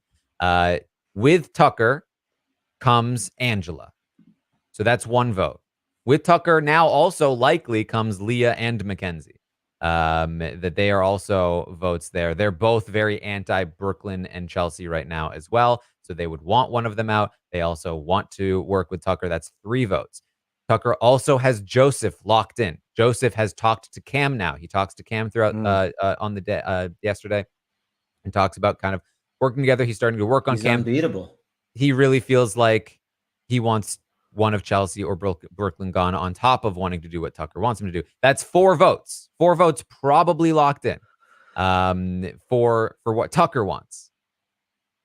With Tucker comes Angela. So that's one vote. With Tucker now also likely comes Leah and Mackenzie. That they are also votes there. They're both very anti-Brooklyn and Chelsea right now as well. So they would want one of them out. They also want to work with Tucker. That's 3 votes. Tucker also has Joseph locked in. Joseph has talked to Cam now. He talks to Cam throughout on the day yesterday and talks about kind of working together. He's starting to work on He's Cam. unbeatable. He really feels like he wants one of Chelsea or Brooklyn gone on top of wanting to do what Tucker wants him to do. That's 4 votes. 4 votes probably locked in for what Tucker wants.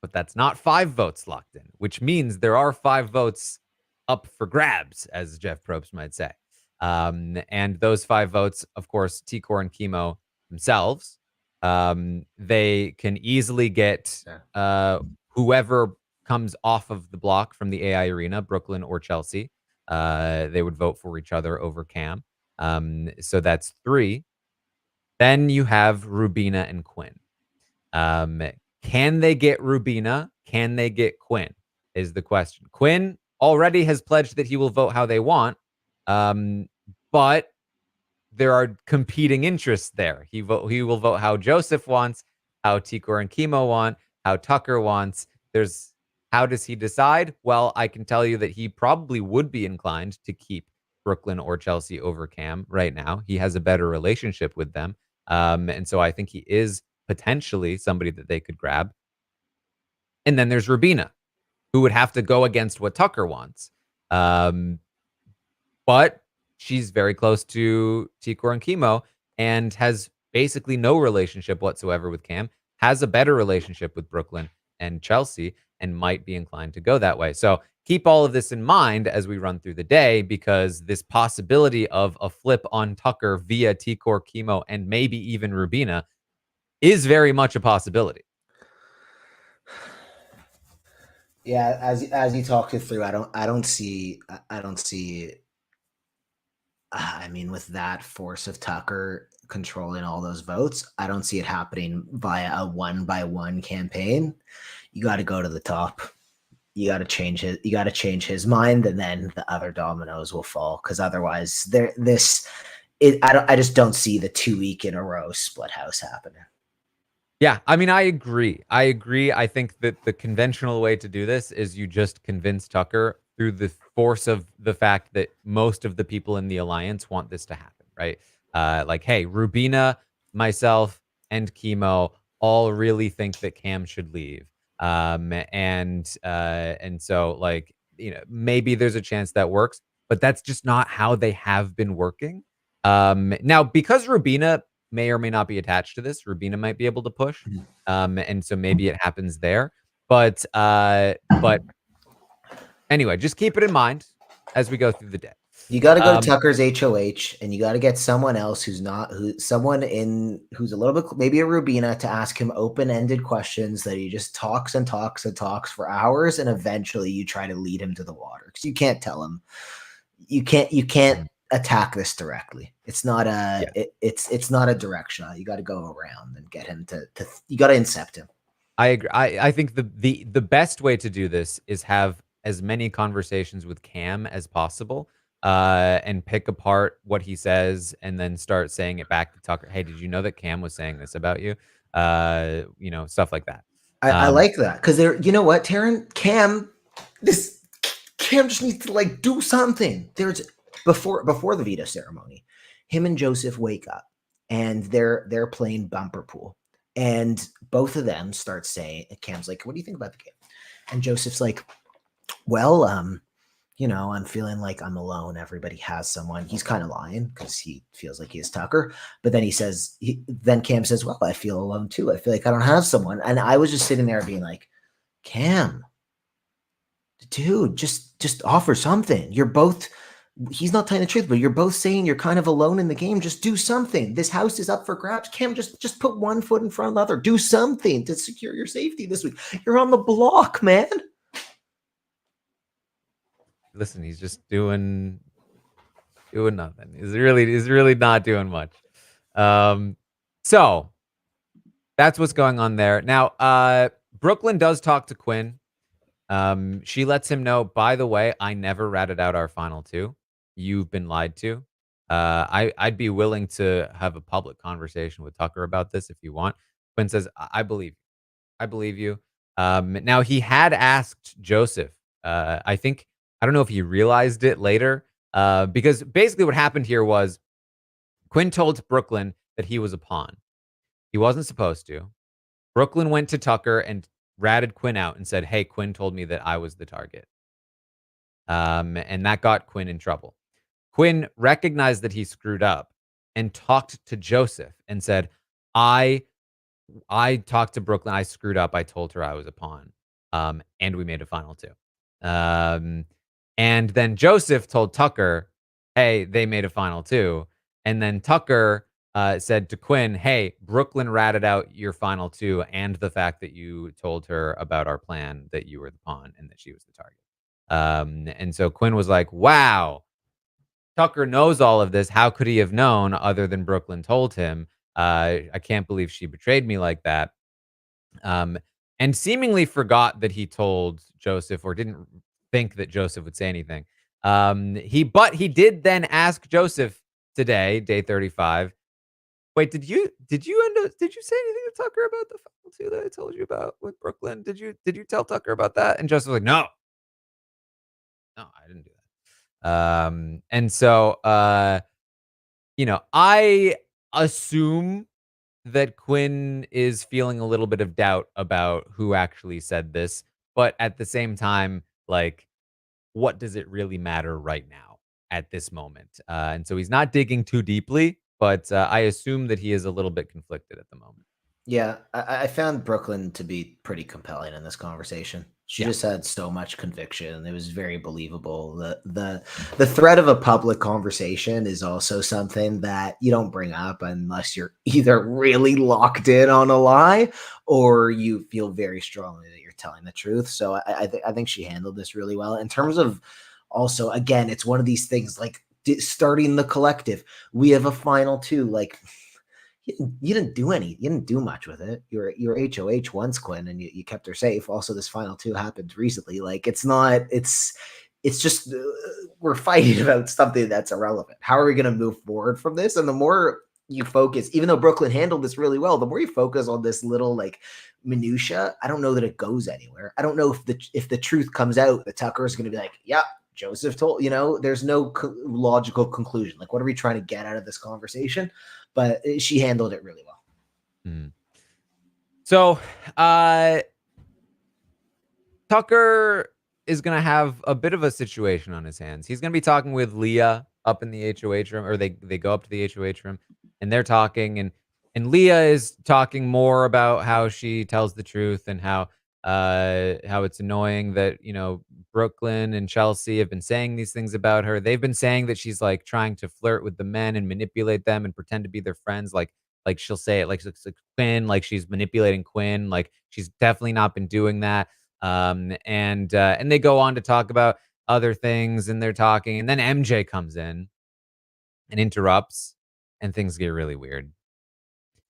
But that's not 5 votes locked in, which means there are 5 votes up for grabs, as Jeff Probst might say. And those 5 votes, of course, T-Core and Chemo themselves, they can easily get whoever comes off of the block from the AI arena, Brooklyn or Chelsea. They would vote for each other over Cam. So that's 3. Then you have Rubina and Quinn. Can they get Rubina? Can they get Quinn? Is the question. Quinn already has pledged that he will vote how they want, but there are competing interests there. He will vote how Joseph wants, how T-Core and Chemo want, how Tucker wants. How does he decide? Well, I can tell you that he probably would be inclined to keep Brooklyn or Chelsea over Cam right now. He has a better relationship with them. And so I think he is potentially somebody that they could grab. And then there's Rubina, who would have to go against what Tucker wants. But she's very close to T-Core and Chemo and has basically no relationship whatsoever with Cam, has a better relationship with Brooklyn and Chelsea, and might be inclined to go that way. So keep all of this in mind as we run through the day, because this possibility of a flip on Tucker via T-Core, Chemo, and maybe even Rubina is very much a possibility. Yeah, as you talk it through, I don't see. I mean, with that force of Tucker controlling all those votes, I don't see it happening via a 1-by-1 campaign. You got to go to the top. You got to change his. You got to change his mind, and then the other dominoes will fall. Because otherwise, I just don't see the 2-week in a row split house happening. Yeah, I mean, I agree. I think that the conventional way to do this is you just convince Tucker through the force of the fact that most of the people in the alliance want this to happen, right? Like, hey, Rubina, myself, and Chemo all really think that Cam should leave. And so, like, maybe there's a chance that works, but that's just not how they have been working. Now, because Rubina may or may not be attached to this, Rubina might be able to push. And so maybe it happens there. But anyway, just keep it in mind as we go through the day. You got to go to Tucker's HOH, and you got to get someone else who's a little bit, maybe a Rubina, to ask him open-ended questions that he just talks and talks and talks for hours, and eventually you try to lead him to the water, because you can't tell him. You can't attack this directly. It's not it's not a direct shot. You got to go around and get him to you got to incept him. I agree. I think the best way to do this is have as many conversations with Cam as possible, and pick apart what he says, and then start saying it back to Tucker. Hey, did you know that Cam was saying this about you? Stuff like that. I like that, because you know what, Taran, Cam just needs to do something. There's before the veto ceremony, him and Joseph wake up and they're playing bumper pool, and both of them start saying, Cam's like, what do you think about the game? And Joseph's like, well, I'm feeling like I'm alone. Everybody has someone. He's kind of lying because he feels like he has Tucker. But then then Cam says, well, I feel alone too. I feel like I don't have someone. And I was just sitting there being like, Cam, dude, just offer something. You're both he's not telling the truth, but you're both saying you're kind of alone in the game. Just do something. This house is up for grabs. Cam, just put one foot in front of the other. Do something to secure your safety this week. You're on the block, man. Listen, he's just doing nothing. He's really not doing much. So that's what's going on there. Now, Brooklyn does talk to Quinn. She lets him know, by the way, I never ratted out our final two. You've been lied to. I'd be willing to have a public conversation with Tucker about this if you want. Quinn says, I believe you. I believe you. Now he had asked Joseph. I don't know if he realized it later. Because basically what happened here was Quinn told Brooklyn that he was a pawn. He wasn't supposed to. Brooklyn went to Tucker and ratted Quinn out and said, hey, Quinn told me that I was the target. And that got Quinn in trouble. Quinn recognized that he screwed up and talked to Joseph and said, I talked to Brooklyn. I screwed up. I told her I was a pawn. And we made a final two. And then Joseph told Tucker, hey, they made a final two. And then Tucker said to Quinn, hey, Brooklyn ratted out your final two and the fact that you told her about our plan, that you were the pawn and that she was the target. And so Quinn was like, wow, Tucker knows all of this. How could he have known other than Brooklyn told him? I can't believe she betrayed me like that. And seemingly forgot that he told Joseph or didn't think that Joseph would say anything. But he did then ask Joseph today, day 35. Wait, did you say anything to Tucker about the final two that I told you about with Brooklyn? Did you tell Tucker about that? And Joseph was like, no, I didn't do that. And so I assume that Quinn is feeling a little bit of doubt about who actually said this, but at the same time, like, what does it really matter right now at this moment? And so he's not digging too deeply, but I assume that he is a little bit conflicted at the moment. Yeah, I found Brooklyn to be pretty compelling in this conversation. She Yeah. just had so much conviction. It was very believable. The threat of a public conversation is also something that you don't bring up unless you're either really locked in on a lie or you feel very strongly that you're telling the truth. So I think she handled this really well. In terms of also, again, it's one of these things like starting the collective. We have a final two, like you didn't do much with it. You're HOH once, Quinn, and you kept her safe. Also, this final two happened recently. Like it's just we're fighting about something that's irrelevant. How are we going to move forward from this? And the more you focus, even though Brooklyn handled this really well, the more you focus on this little like minutia, I don't know that it goes anywhere. I don't know if the truth comes out, that Tucker is going to be like, yeah, Joseph told, there's no logical conclusion. Like, what are we trying to get out of this conversation? But she handled it really well. Mm. So, Tucker is going to have a bit of a situation on his hands. He's going to be talking with Leah up in the HOH room, or they go up to the HOH room and they're talking, and Leah is talking more about how she tells the truth and how it's annoying that, Brooklyn and Chelsea have been saying these things about her. They've been saying that she's like trying to flirt with the men and manipulate them and pretend to be their friends. Like she'll say it like Quinn, like she's manipulating Quinn. Like she's definitely not been doing that. And they go on to talk about other things, and they're talking, and then MJ comes in and interrupts, and things get really weird.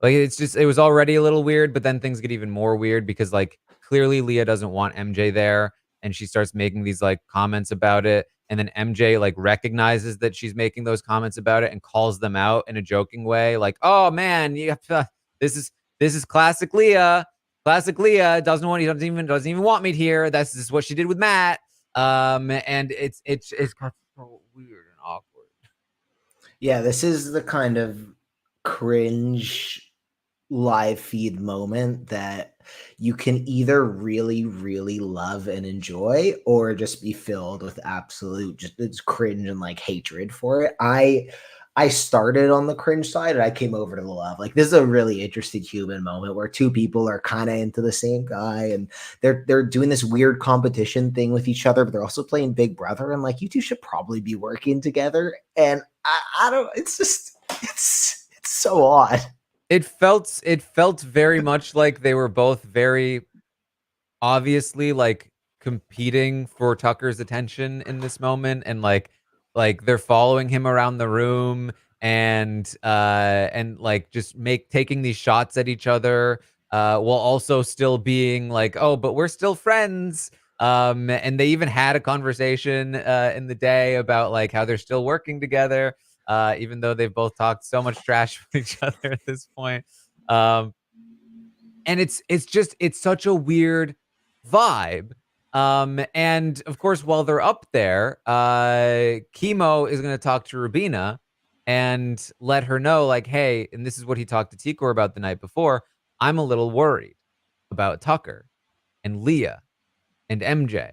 Like, it was already a little weird, but then things get even more weird because, like, clearly Leah doesn't want MJ there, and she starts making these, like, comments about it, and then MJ, like, recognizes that she's making those comments about it and calls them out in a joking way, like, "Oh, man, you have to, this is classic Leah. Classic Leah doesn't even want me here. This is what she did with Matt." And it's got so weird and awkward. Yeah, this is the kind of cringe live feed moment that you can either really, really love and enjoy, or just be filled with absolute just cringe and like hatred for it. I started on the cringe side and I came over to the love. Like, this is a really interesting human moment where two people are kind of into the same guy, and they're doing this weird competition thing with each other, but they're also playing Big Brother, and like, you two should probably be working together. And I don't, it's just, it's so odd. It felt very much like they were both very obviously like competing for Tucker's attention in this moment, and like they're following him around the room, and like just make taking these shots at each other, while also still being like, oh, but we're still friends. And they even had a conversation in the day about like how they're still working together, even though they've both talked so much trash with each other at this point. um and it's such a weird vibe. And of course, while they're up there, Chemo is going to talk to Rubina and let her know, like, hey, and this is what he talked to Tikor about the night before. I'm a little worried about Tucker and Leah and MJ.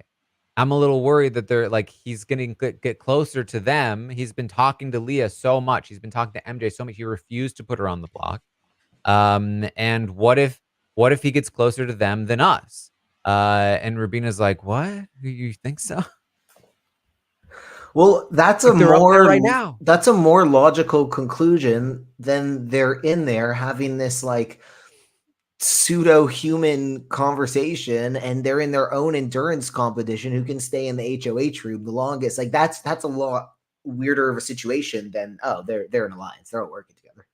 I'm a little worried that they're like, he's going to get closer to them. He's been talking to Leah so much. He's been talking to MJ so much. He refused to put her on the block. And what if he gets closer to them than us? And Rubina's like, what? You think so? Well, Like, they're up there right now. that's a more logical conclusion than they're in there having this like pseudo human conversation, and they're in their own endurance competition who can stay in the HOH room the longest. Like, that's a lot weirder of a situation than, oh, they're an alliance, they're all working together.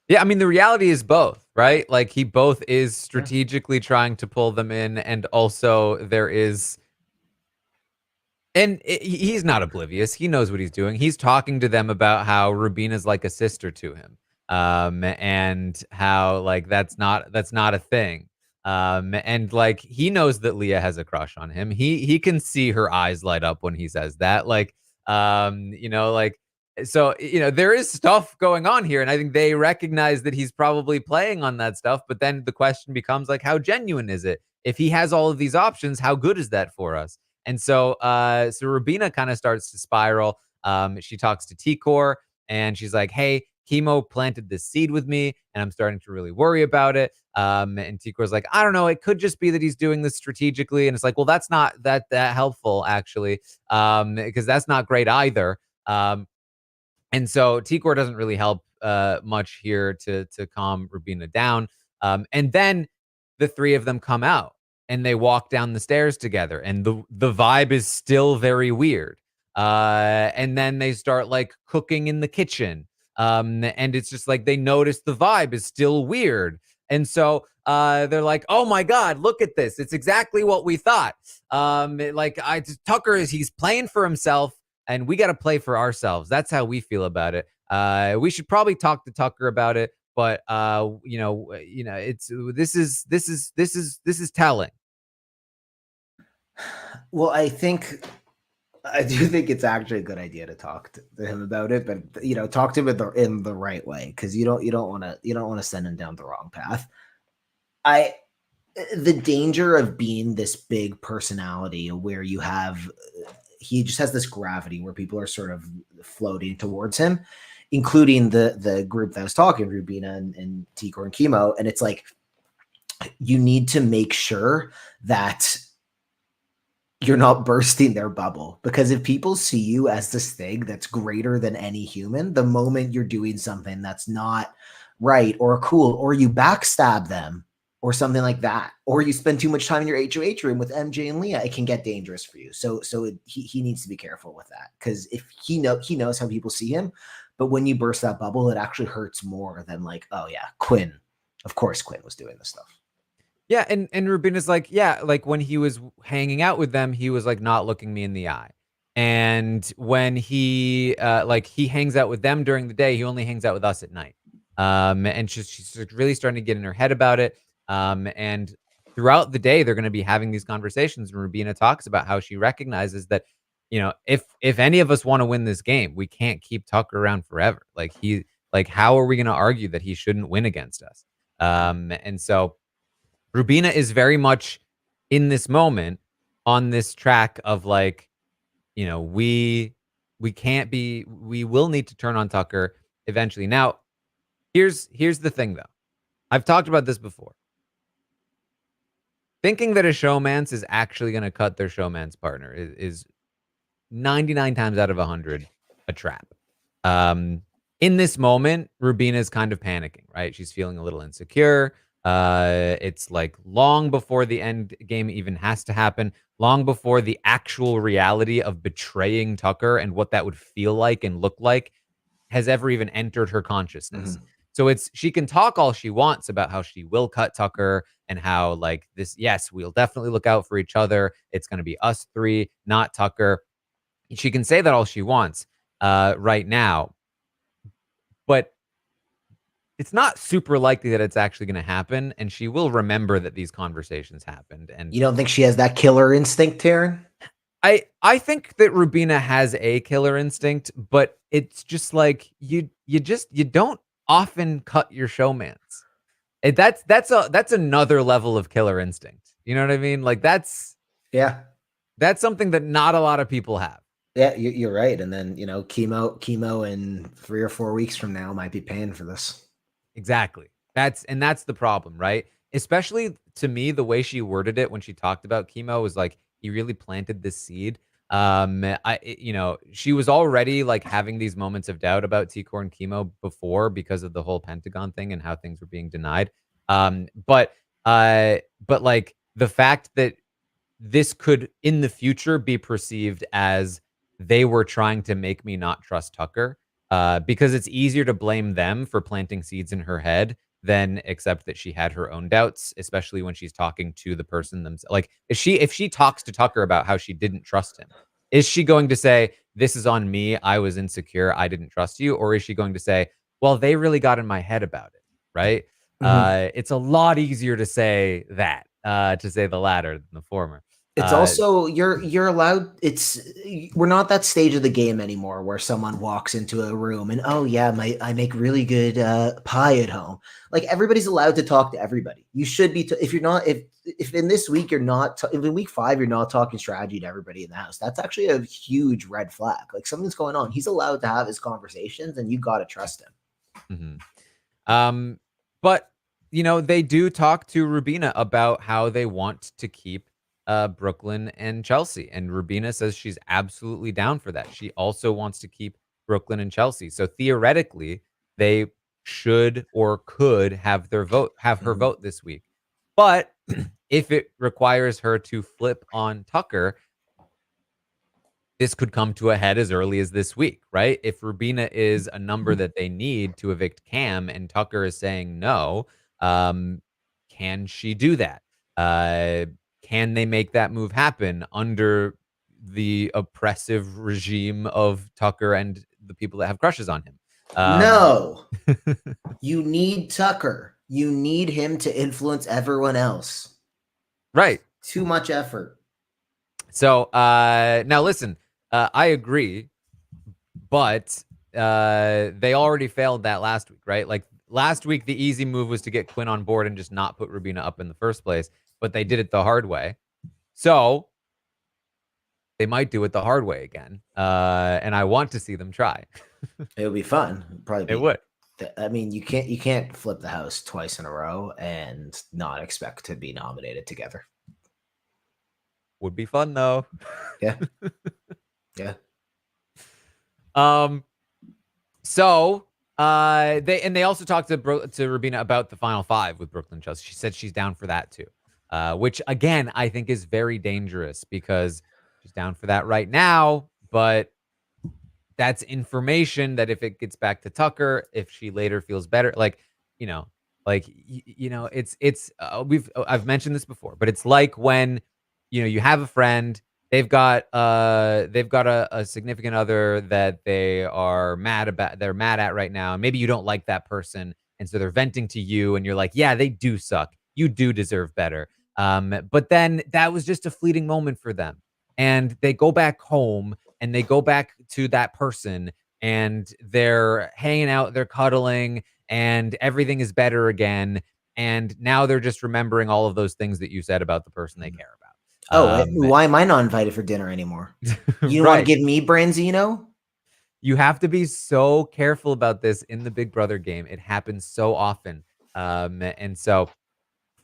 Yeah, I mean, the reality is both, right? Like, he both is strategically trying to pull them in, and also there is, and he's not oblivious. He knows what he's doing. He's talking to them about how Rubina's like a sister to him, and how like that's not a thing. And like he knows that Leah has a crush on him. He can see her eyes light up when he says that. Like, like, so there is stuff going on here, and I think they recognize that he's probably playing on that stuff. But then the question becomes like, how genuine is it? If he has all of these options, how good is that for us? And so Rubina kind of starts to spiral. She talks to Tikor and she's like, hey, Chemo planted this seed with me and I'm starting to really worry about it. And Tikor's like, I don't know, it could just be that he's doing this strategically. And it's like, well, that's not that helpful, actually, because that's not great either. And so Tikor doesn't really help much here to calm Rubina down. And then the three of them come out and they walk down the stairs together, and the vibe is still very weird. And then they start like cooking in the kitchen. And it's just like they notice the vibe is still weird. And so they're like, oh my God, look at this. It's exactly what we thought. Tucker he's playing for himself and we got to play for ourselves. That's how we feel about it. We should probably talk to Tucker about it, but it's this is telling. Well, I do think it's actually a good idea to talk to him about it, but talk to him in the right way, because you don't want to send him down the wrong path. The danger of being this big personality where he just has this gravity where people are sort of floating towards him, including the group that was talking, Rubina and Tikor and Chemo. And it's like, you need to make sure that you're not bursting their bubble, because if people see you as this thing that's greater than any human, the moment you're doing something that's not right or cool, or you backstab them or something like that, or you spend too much time in your HOH room with MJ and Leah, it can get dangerous for you. So he needs to be careful with that, because if he knows how people see him, but when you burst that bubble, it actually hurts more than like, oh yeah, Quinn. Of course Quinn was doing this stuff. Yeah, and Rubina's like, yeah, like when he was hanging out with them, he was like not looking me in the eye. And when he he hangs out with them during the day, he only hangs out with us at night. And she's really starting to get in her head about it. And throughout the day, they're going to be having these conversations. And Rubina talks about how she recognizes that, if any of us want to win this game, we can't keep Tucker around forever. How are we going to argue that he shouldn't win against us? And so Rubina is very much in this moment on this track of like, we will need to turn on Tucker. eventually. Now, here's the thing, though. I've talked about this before. Thinking that a showmance is actually going to cut their showmance partner is 99 times out of 100 a trap. In this moment, Rubina is kind of panicking, right? She's feeling a little insecure. It's like long before the end game even has to happen, long before the actual reality of betraying Tucker and what that would feel like and look like has ever even entered her consciousness. So she can talk all she wants about how she will cut Tucker and how like this, yes, we'll definitely look out for each other. It's going to be us three, not Tucker. She can say that all she wants right now, but it's not super likely that it's actually going to happen. And she will remember that these conversations happened. And You don't think she has that killer instinct, Taran? I think that Rubina has a killer instinct, but it's just like you don't often cut your showmance. That's another level of killer instinct. You know what I mean? Like that's something that not a lot of people have. Yeah, you're right. And then, chemo in 3 or 4 weeks from now might be paying for this. Exactly. That's the problem, right? Especially to me, the way she worded it when she talked about chemo was like, he really planted this seed. She was already like having these moments of doubt about T-Core and chemo before because of the whole Pentagon thing and how things were being denied. But like the fact that this could in the future be perceived as they were trying to make me not trust Tucker, because it's easier to blame them for planting seeds in her head than accept that she had her own doubts, especially when she's talking to the person themselves. Like if she talks to Tucker about how she didn't trust him, is she going to say, this is on me, I was insecure, I didn't trust you? Or is she going to say, well, they really got in my head about it, right? It's a lot easier to say that, to say the latter than the former. It's also you're allowed. We're not that stage of the game anymore where someone walks into a room and, oh yeah, I make really good pie at home. Like everybody's allowed to talk to everybody. You should be if you're not if in this week you're not if in week 5 you're not talking strategy to everybody in the house. That's actually a huge red flag. Like something's going on. He's allowed to have his conversations, and you got to trust him. But they do talk to Rubina about how they want to keep Brooklyn and Chelsea. And Rubina says she's absolutely down for that. She also wants to keep Brooklyn and Chelsea. So theoretically, they should or could have her vote this week. But if it requires her to flip on Tucker, this could come to a head as early as this week, right? If Rubina is a number that they need to evict Cam and Tucker is saying no, can she do that? Can they make that move happen under the oppressive regime of Tucker and the people that have crushes on him? No. You need Tucker. You need him to influence everyone else. Right. Too much effort. So now listen, I agree, but they already failed that last week, right? Like last week, the easy move was to get Quinn on board and just not put Rubina up in the first place, but they did it the hard way. So they might do it the hard way again. And I want to see them try. It would be fun. Probably it would. I mean, you can't flip the house twice in a row and not expect to be nominated together. Would be fun though. Yeah. Yeah. So they also talked to Rubina about the final 5 with Brooklyn Chelsea. She said she's down for that too. Which again, I think is very dangerous because she's down for that right now, but that's information that if it gets back to Tucker, if she later feels better, I've mentioned this before, but it's like when, you have a friend, they've got a significant other that they're mad at right now. And maybe you don't like that person. And so they're venting to you and you're like, yeah, they do suck. You do deserve better. But then that was just a fleeting moment for them. And they go back home and they go back to that person and they're hanging out, they're cuddling, and everything is better again. And now they're just remembering all of those things that you said about the person they care about. Oh, why am I not invited for dinner anymore? You don't want to give me Branzino? You have to be so careful about this in the Big Brother game. It happens so often. And so,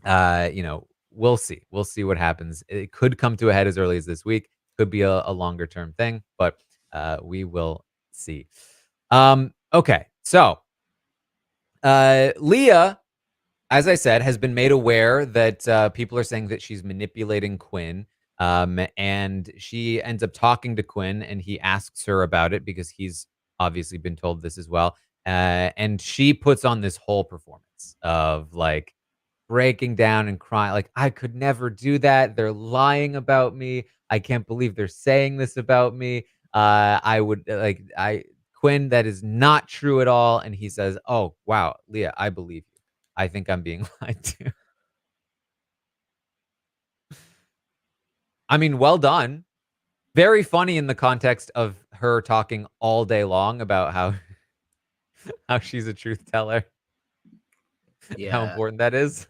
you know, we'll see. We'll see what happens. It could come to a head as early as this week. Could be a longer term thing, but we will see. Okay, so Leah, as I said, has been made aware that people are saying that she's manipulating Quinn. And she ends up talking to Quinn, and he asks her about it because he's obviously been told this as well. And she puts on this whole performance of like breaking down and crying, like, I could never do that. They're lying about me. I can't believe they're saying this about me. I would like, I, Quinn, that is not true at all. And he says, oh, wow, Leah, I believe you. I think I'm being lied to. I mean, well done. Very funny in the context of her talking all day long about how how she's a truth teller, how Yeah. important that is.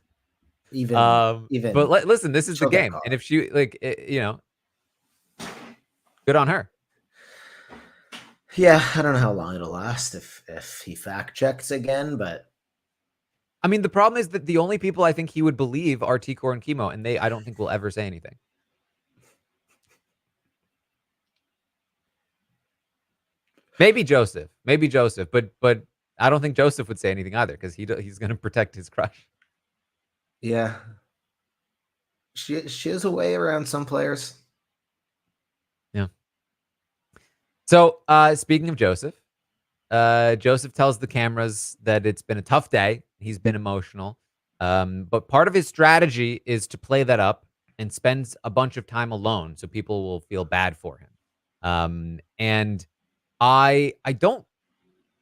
Even But listen, this is the she'll get game, caught. and if she like, you know, good on her. Yeah, I don't know how long it'll last if he fact checks again, but I mean, the problem is that the only people I think he would believe are T-Core and Chemo, and I don't think will ever say anything. Maybe Joseph, but I don't think Joseph would say anything either because he's going to protect his crush. yeah, she has a way around some players. Yeah. So, speaking of Joseph, Joseph tells the cameras that it's been a tough day. He's been emotional. But part of his strategy is to play that up and spends a bunch of time alone so people will feel bad for him. And I don't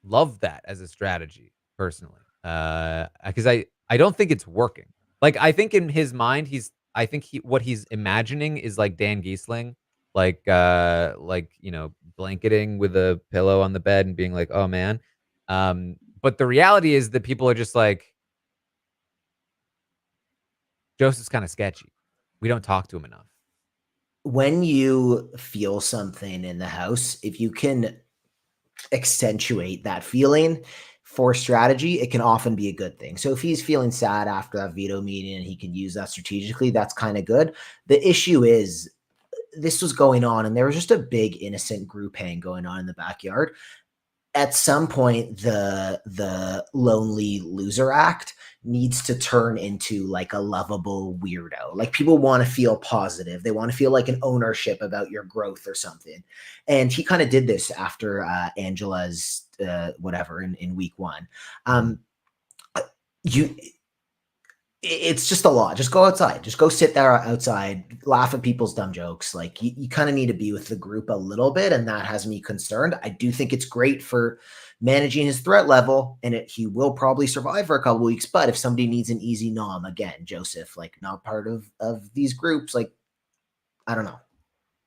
love that as a strategy personally. Because I don't think it's working. Like I think in his mind, I think what he's imagining is like Dan Giesling, like you know, blanketing with a pillow on the bed and being like, oh man. But the reality is that people are just like, Joseph's kind of sketchy. We don't talk to him enough. When you feel something in the house, if you can accentuate that feeling for strategy, it can often be a good thing. So if he's feeling sad after that veto meeting and he can use that strategically, that's kind of good. The issue is this was going on and there was just a big innocent group hang going on in the backyard. At some point, the lonely loser act needs to turn into like a lovable weirdo. Like people want to feel positive. They want to feel like an ownership about your growth or something. And he kind of did this after Angela's whatever in week one. You it's just a lot. Just go outside. Just go sit there outside, laugh at people's dumb jokes. Like you kind of need to be with the group a little bit, and that has me concerned. I do think it's great for managing his threat level, and he will probably survive for a couple weeks. But if somebody needs an easy nom, again, Joseph, like not part of these groups, like I don't know.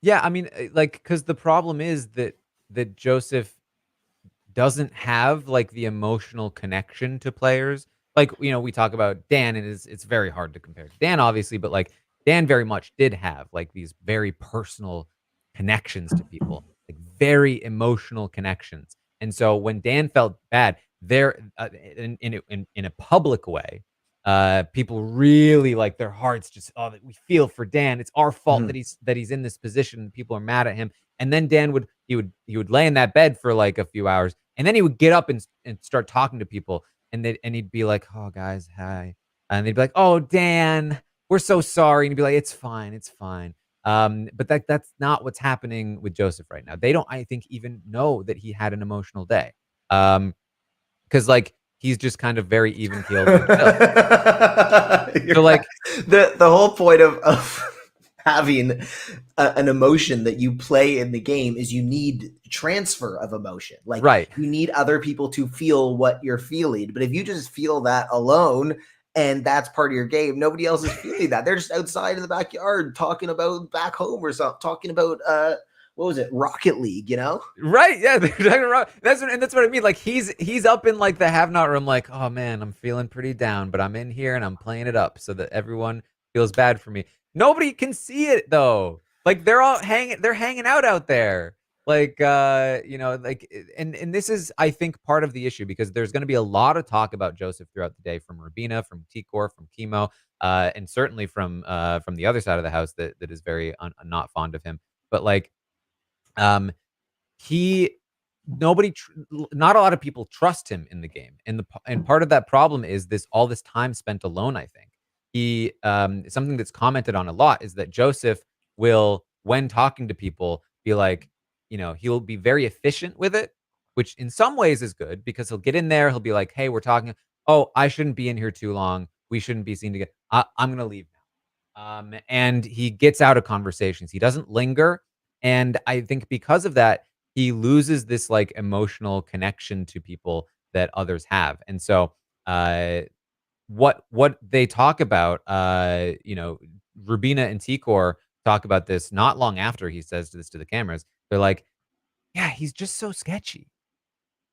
Yeah, I mean, like, because the problem is that Joseph doesn't have like the emotional connection to players. Like, you know, we talk about Dan, and it's very hard to compare to Dan, obviously, but like Dan very much did have like these very personal connections to people, like very emotional connections. And so when Dan felt bad, there in a public way, people really like their hearts just, oh, we feel for Dan. It's our fault Mhm. that he's in this position. People are mad at him. And then Dan would lay in that bed for like a few hours, and then he would get up and start talking to people, and he'd be like, "Oh, guys, hi," and they'd be like, "Oh, Dan, we're so sorry," and he'd be like, "It's fine, it's fine." But that's not what's happening with Joseph right now. They don't, I think, even know that he had an emotional day, because like he's just kind of very even keeled and chill. You're So right. like, The whole point of having an emotion that you play in the game is you need transfer of emotion. Like right. you need other people to feel what you're feeling. But if you just feel that alone and that's part of your game, nobody else is feeling that. They're just outside in the backyard talking about back home or something, talking about what was it, Rocket League, you know? Right, yeah, they're talking about that's what I mean. Like he's up in like the have not room, like, oh man, I'm feeling pretty down, but I'm in here and I'm playing it up so that everyone feels bad for me. Nobody can see it though. Like they're hanging out there. Like, like, and this is, I think, part of the issue because there's going to be a lot of talk about Joseph throughout the day from Rubina, from Tikor, from Chemo, and certainly from the other side of the house that is very not fond of him. But like, um, he nobody tr not a lot of people trust him in the game, and part of that problem is all this time spent alone, I think. Something that's commented on a lot is that Joseph will, when talking to people, be like, he'll be very efficient with it, which in some ways is good because he'll get in there, he'll be like, "Hey, we're talking. Oh, I shouldn't be in here too long. We shouldn't be seen together. I'm gonna leave now." And he gets out of conversations. He doesn't linger, and I think because of that, he loses this, like, emotional connection to people that others have, and so, uh, what they talk about, Rubina and Tikor talk about this not long after he says this to the cameras. They're like, "Yeah, he's just so sketchy."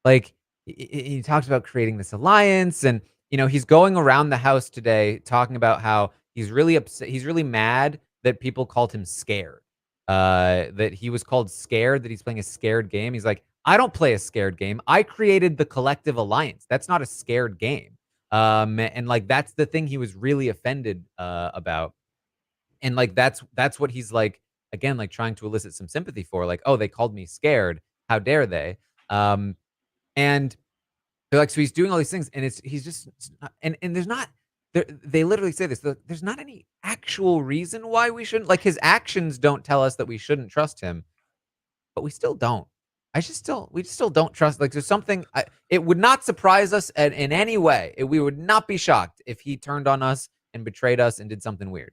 Like, he talks about creating this alliance and, he's going around the house today talking about how he's really upset he's really mad that people called him scared. That he was called scared, that he's playing a scared game. He's like, "I don't play a scared game. I created the collective alliance. That's not a scared game." And, like, that's the thing he was really offended, about. And, like, that's what he's, like, again, like, trying to elicit some sympathy for, like, "Oh, they called me scared. How dare they?" Um and they're like, so he's doing all these things, and he's just it's not, and there's not they literally say this, there's not any actual reason why we shouldn't, like, his actions don't tell us that we shouldn't trust him, but we still don't. We just still don't trust, like, there's something it would not surprise us in any way. We would not be shocked if he turned on us and betrayed us and did something weird.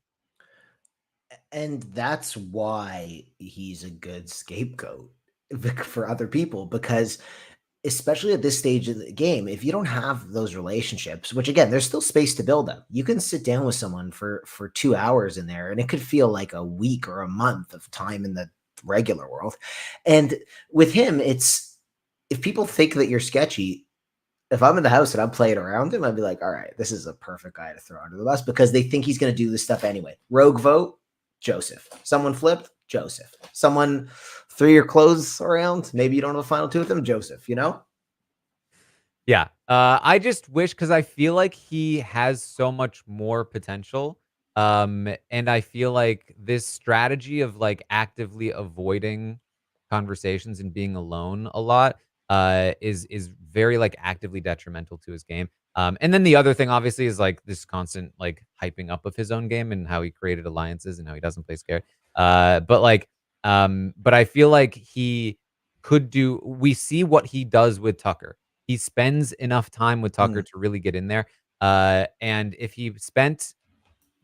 And that's why he's a good scapegoat for other people, because especially at this stage of the game, if you don't have those relationships, which again, there's still space to build them. You can sit down with someone for 2 hours in there, and it could feel like a week or a month of time in the regular world. And with him, it's if people think that you're sketchy, if I'm in the house and I'm playing around him, I'd be like, all right, this is a perfect guy to throw under the bus because they think he's going to do this stuff anyway. Rogue vote, Joseph. Someone flipped, Joseph. Someone threw your clothes around. Maybe you don't have a final two with them, Joseph, you know? Yeah. I just wish because I feel like he has so much more potential. And I feel like this strategy of like actively avoiding conversations and being alone a lot is very like actively detrimental to his game. And then the other thing obviously is like this constant like hyping up of his own game and how he created alliances and how he doesn't play scared. But I feel like we see what he does with Tucker. He spends enough time with Tucker Mm, to really get in there. And if he spent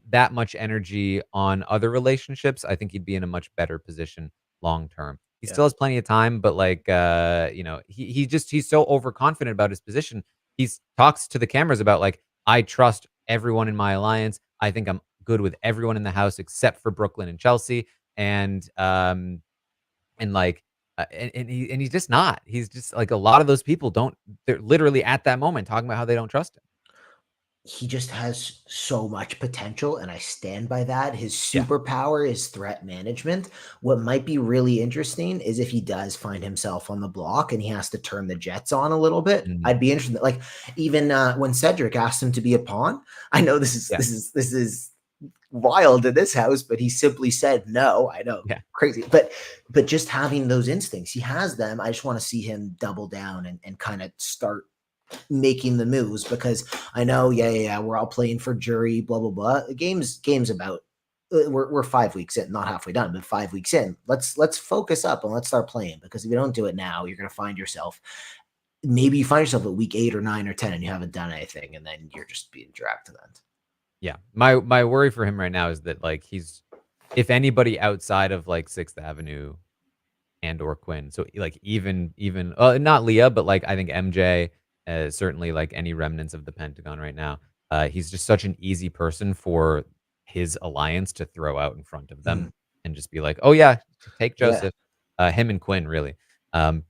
that much energy on other relationships, I think he'd be in a much better position long term. He yeah. still has plenty of time, but like he's so overconfident about his position. He talks to the cameras about like, I trust everyone in my alliance. I think I'm good with everyone in the house except for Brooklyn and Chelsea. And like, he's just not. He's just like a lot of those people don't. They're literally at that moment talking about how they don't trust him. He just has so much potential, and I stand by that. His Yeah. superpower is threat management. What might be really interesting is if he does find himself on the block and he has to turn the jets on a little bit. Mhm. I'd be interested. Like even when Cedric asked him to be a pawn, I know Yeah. this is wild in this house, but he simply said no. I know, Yeah. crazy, but just having those instincts, he has them. I just want to see him double down and kind of start making the moves because I know, yeah, we're all playing for jury, blah blah blah. The game's about we're 5 weeks in, not halfway done, but 5 weeks in. Let's focus up and let's start playing because if you don't do it now, you're gonna find yourself maybe you find yourself at week 8 or 9 or 10 and you haven't done anything, and then you're just being dragged to the end. Yeah. My worry for him right now is that like he's if anybody outside of like Sixth Avenue and or Quinn, so like even not Leah, but like I think MJ, certainly like any remnants of the Pentagon right now. He's just such an easy person for his alliance to throw out in front of Mhm. them and just be like, oh yeah, take Yeah. Joseph, him and Quinn really. Um,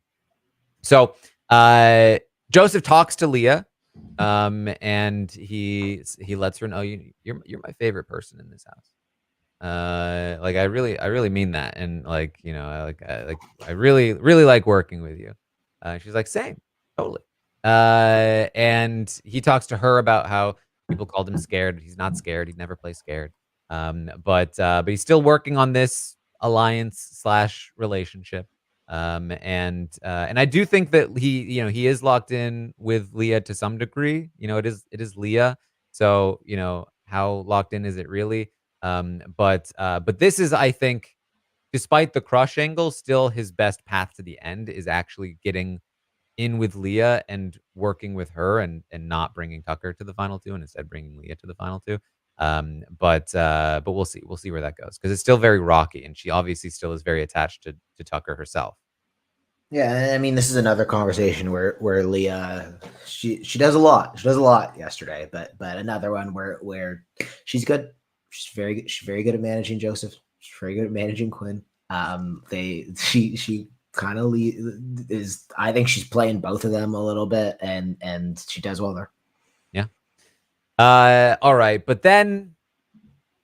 So, uh, Joseph talks to Leah, and he lets her know you're my favorite person in this house. Like I really mean that, and like I really like working with you. She's like, same, totally. And he talks to her about how people called him scared. He's not scared. He'd never play scared. But he's still working on this alliance slash relationship. And I do think that he is locked in with Leah to some degree. It is Leah. So how locked in is it really? But this is, I think, despite the crush angle, still his best path to the end is actually getting in with Leah and working with her and not bringing Tucker to the final two and instead bringing Leah to the final two. But we'll see. We'll see where that goes because it's still very rocky and she obviously still is very attached to Tucker herself. Yeah, I mean, this is another conversation where Leah she does a lot. She does a lot yesterday, but another one where she's good. She's very good. She's very good at managing Joseph. She's very good at managing Quinn. She kind of is. I think she's playing both of them a little bit, and she does well there. Yeah. All right, but then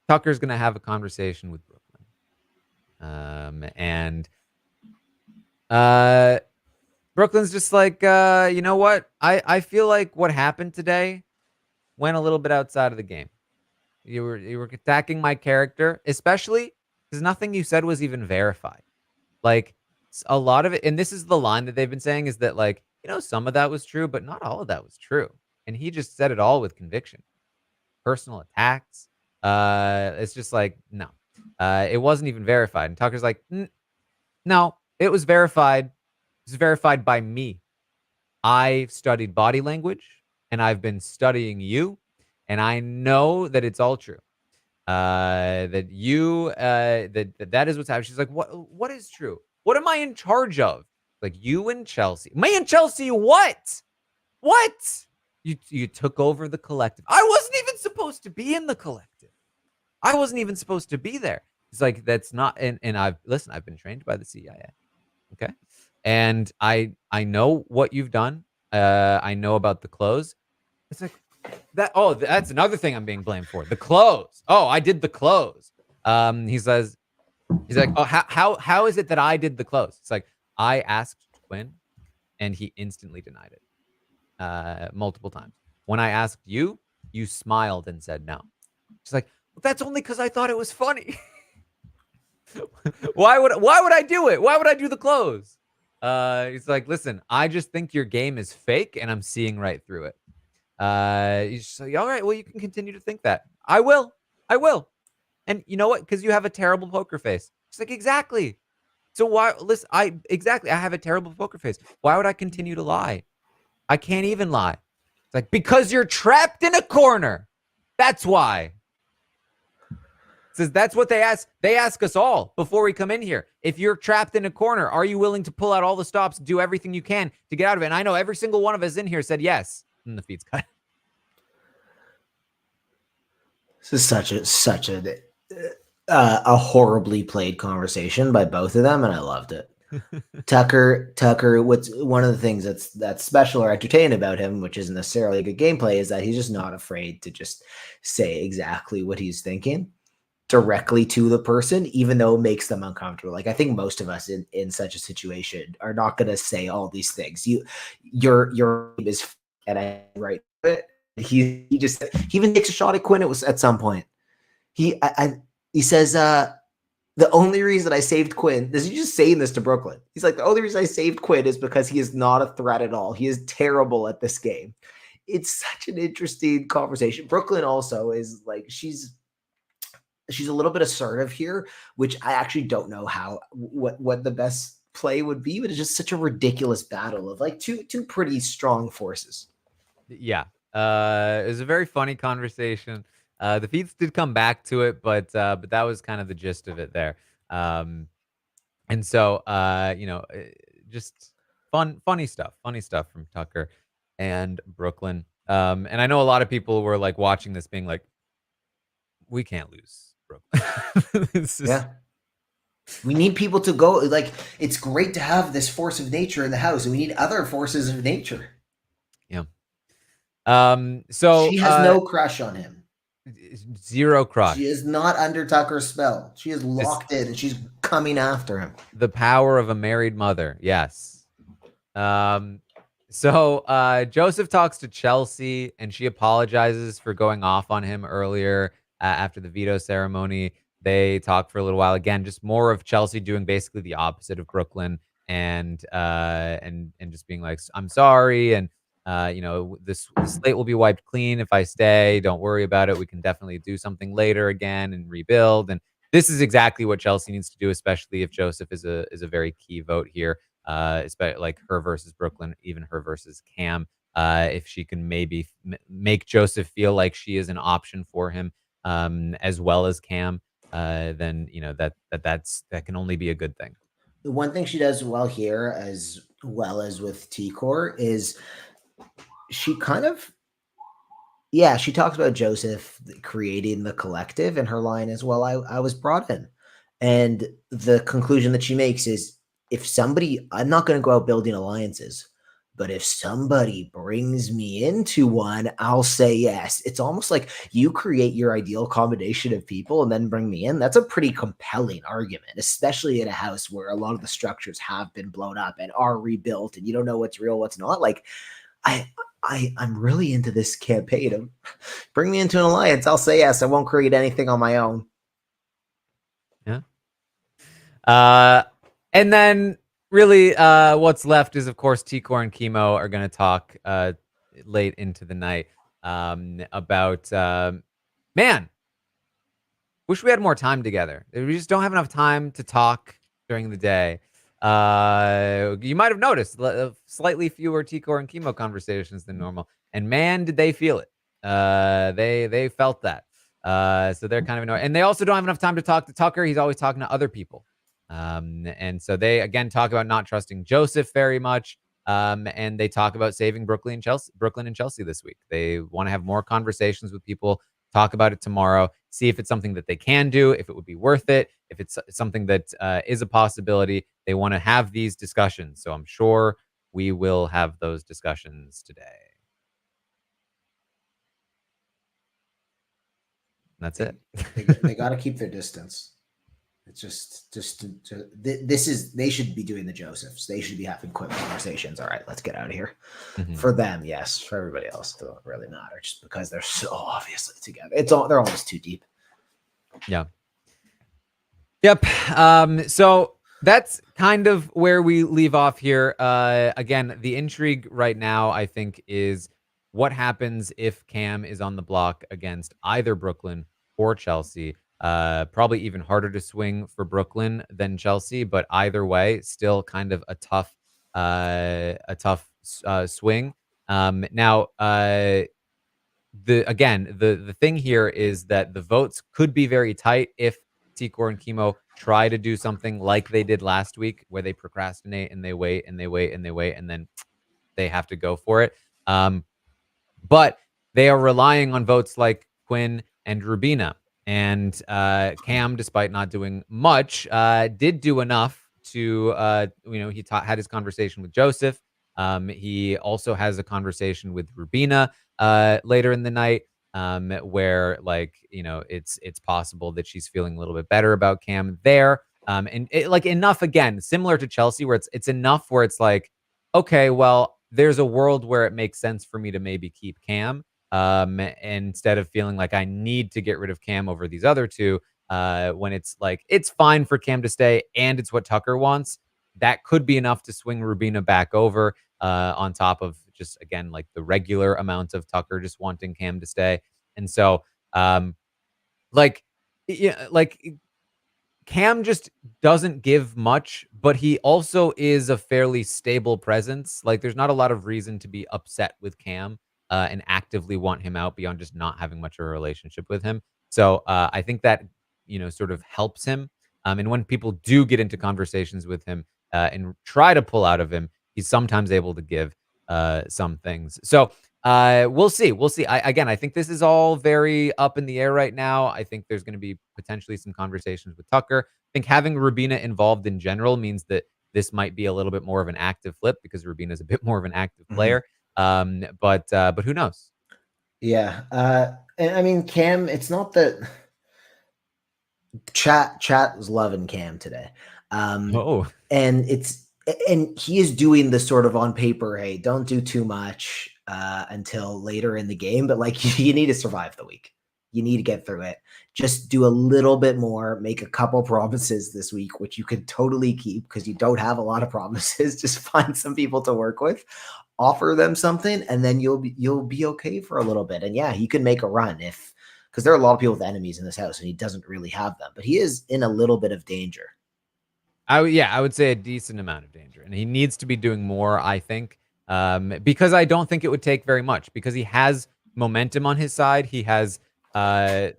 Tucker's gonna have a conversation with Brooklyn. And Brooklyn's just like, you know what? I feel like what happened today went a little bit outside of the game. You were attacking my character, especially because nothing you said was even verified. Like a lot of it, and this is the line that they've been saying is that like, some of that was true, but not all of that was true. And he just said it all with conviction. Personal attacks. It's just like, no. It wasn't even verified. And Tucker's like, no, it was verified. It was verified by me. I studied body language and I've been studying you, and I know that it's all true. That is what's happening. She's like, what is true? What am I in charge of? Like you and Chelsea. Me and Chelsea, what? What? You took over the collective. I wasn't even supposed to be in the collective. I wasn't even supposed to be there. It's like that's not and I've been trained by the CIA. Okay. And I know what you've done. I know about the clothes. It's like that's another thing I'm being blamed for. The clothes. Oh, I did the clothes. He's like, oh, how is it that I did the clothes? It's like I asked Quinn and he instantly denied it. Multiple times. When I asked you, you smiled and said no. She's like, well, that's only because I thought it was funny. Why would I do it? Why would I do the clothes? He's like, listen, I just think your game is fake and I'm seeing right through it. He's just like, all right, well, you can continue to think that. I will. And you know what? Because you have a terrible poker face. She's like, exactly. So why, listen, I have a terrible poker face. Why would I continue to lie? I can't even lie. It's like, because you're trapped in a corner. That's why. Says that's what they ask. They ask us all before we come in here. If you're trapped in a corner, are you willing to pull out all the stops, do everything you can to get out of it? And I know every single one of us in here said yes. And the feed's cut. This is such a horribly played conversation by both of them, and I loved it. Tucker, what's one of the things that's special or entertaining about him, which isn't necessarily a good gameplay, is that he's just not afraid to just say exactly what he's thinking directly to the person, even though it makes them uncomfortable. Like I think most of us in such a situation are not going to say all these things. Your is and I right. He even takes a shot at Quinn. It was at some point. He says the only reason I saved Quinn, he's just saying this to Brooklyn. He's like, the only reason I saved Quinn is because he is not a threat at all. He is terrible at this game. It's such an interesting conversation. Brooklyn also is like, she's a little bit assertive here, which I actually don't know what the best play would be, but it's just such a ridiculous battle of like two pretty strong forces. Yeah. It was a very funny conversation. The feeds did come back to it, but that was kind of the gist of it there. And so just funny stuff from Tucker and Brooklyn. And I know a lot of people were like watching this being like, we can't lose Brooklyn. Yeah. We need people to go. Like, it's great to have this force of nature in the house, and we need other forces of nature. Yeah. So she has no crush on him. Zero She crush. is not under Tucker's spell. She is Just locked in and she's coming after him. the power of a married mother. Yes. Um, Joseph talks to Chelsea and she apologizes for going off on him earlier after the veto ceremony. They talk for a little while. Again, just more of Chelsea doing basically the opposite of Brooklyn and just being like, I'm sorry. And, the slate will be wiped clean if I stay. Don't worry about it. We can definitely do something later again and rebuild. And this is exactly what Chelsea needs to do, especially if Joseph is a very key vote here, especially like her versus Brooklyn, even her versus Cam. If she can maybe make Joseph feel like she is an option for him, as well as Cam, then that can only be a good thing. The one thing she does well here, as well as with T-Core, is she kind of, yeah, she talks about Joseph creating the collective, and her line is, well, I was brought in. And the conclusion that she makes is, if somebody, I'm not going to go out building alliances, but if somebody brings me into one, I'll say yes. It's almost like you create your ideal combination of people and then bring me in. That's a pretty compelling argument, especially in a house where a lot of the structures have been blown up and are rebuilt and you don't know what's real, what's not. Like, I I'm really into this campaign. Bring me into an alliance. I'll say yes. I won't create anything on my own. Yeah. And then really, what's left is, of course, T-Core and Chemo are going to talk late into the night about, man, wish we had more time together. We just don't have enough time to talk during the day. You might have noticed slightly fewer T-Core and Chemo conversations than normal. And man, did they feel it. They felt that. So they're kind of annoyed. And they also don't have enough time to talk to Tucker. He's always talking to other people. And so they again talk about not trusting Joseph very much. And they talk about saving Brooklyn and Chelsea this week. They want to have more conversations with people, talk about it tomorrow, see if it's something that they can do, if it would be worth it, if it's something that is a possibility. They want to have these discussions. So I'm sure we will have those discussions today. That's it. They got to keep their distance. It's this is, they should be doing the Josephs. They should be having quick conversations. All right, let's get out of here. Mhm. For them, yes. For everybody else, it doesn't really matter, just because they're so obviously together. They're almost too deep. Yeah. Yep. So that's kind of where we leave off here. Again, the intrigue right now, I think, is what happens if Cam is on the block against either Brooklyn or Chelsea. Probably even harder to swing for Brooklyn than Chelsea, but either way, still kind of a tough swing. Now, the thing here is that the votes could be very tight if T-Core and Chemo try to do something like they did last week, where they procrastinate and they wait and they wait and they wait, and then they have to go for it. But they are relying on votes like Quinn and Rubina. And Cam, despite not doing much, did do enough to, he had his conversation with Joseph. He also has a conversation with Rubina later in the night, where it's possible that she's feeling a little bit better about Cam there. And like enough, again, similar to Chelsea, where it's enough where it's like, okay, well, there's a world where it makes sense for me to maybe keep Cam, instead of feeling like I need to get rid of Cam over these other two. When it's like it's fine for Cam to stay and it's what Tucker wants, that could be enough to swing Rubina back over, on top of just, again, like the regular amount of Tucker just wanting Cam to stay. And so, like, yeah, like Cam just doesn't give much, but he also is a fairly stable presence. Like, there's not a lot of reason to be upset with Cam, and actively want him out beyond just not having much of a relationship with him. So I think that sort of helps him. And when people do get into conversations with him and try to pull out of him, he's sometimes able to give some things. So we'll see. We'll see. I think this is all very up in the air right now. I think there's going to be potentially some conversations with Tucker. I think having Rubina involved in general means that this might be a little bit more of an active flip, because Rubina is a bit more of an active player. But who knows? Yeah. And I mean, Cam, it's not that chat was loving Cam today. Oh, And he is doing the sort of on paper, hey, don't do too much until later in the game, but like you need to survive the week. You need to get through it. Just do a little bit more, make a couple promises this week, which you can totally keep because you don't have a lot of promises. Just find some people to work with, offer them something, and then you'll be okay for a little bit. And yeah, he can make a run if because there are a lot of people with enemies in this house and he doesn't really have them, but he is in a little bit of danger. I would say a decent amount of danger, and he needs to be doing more, I think, because I don't think it would take very much because he has momentum on his side. He has uh,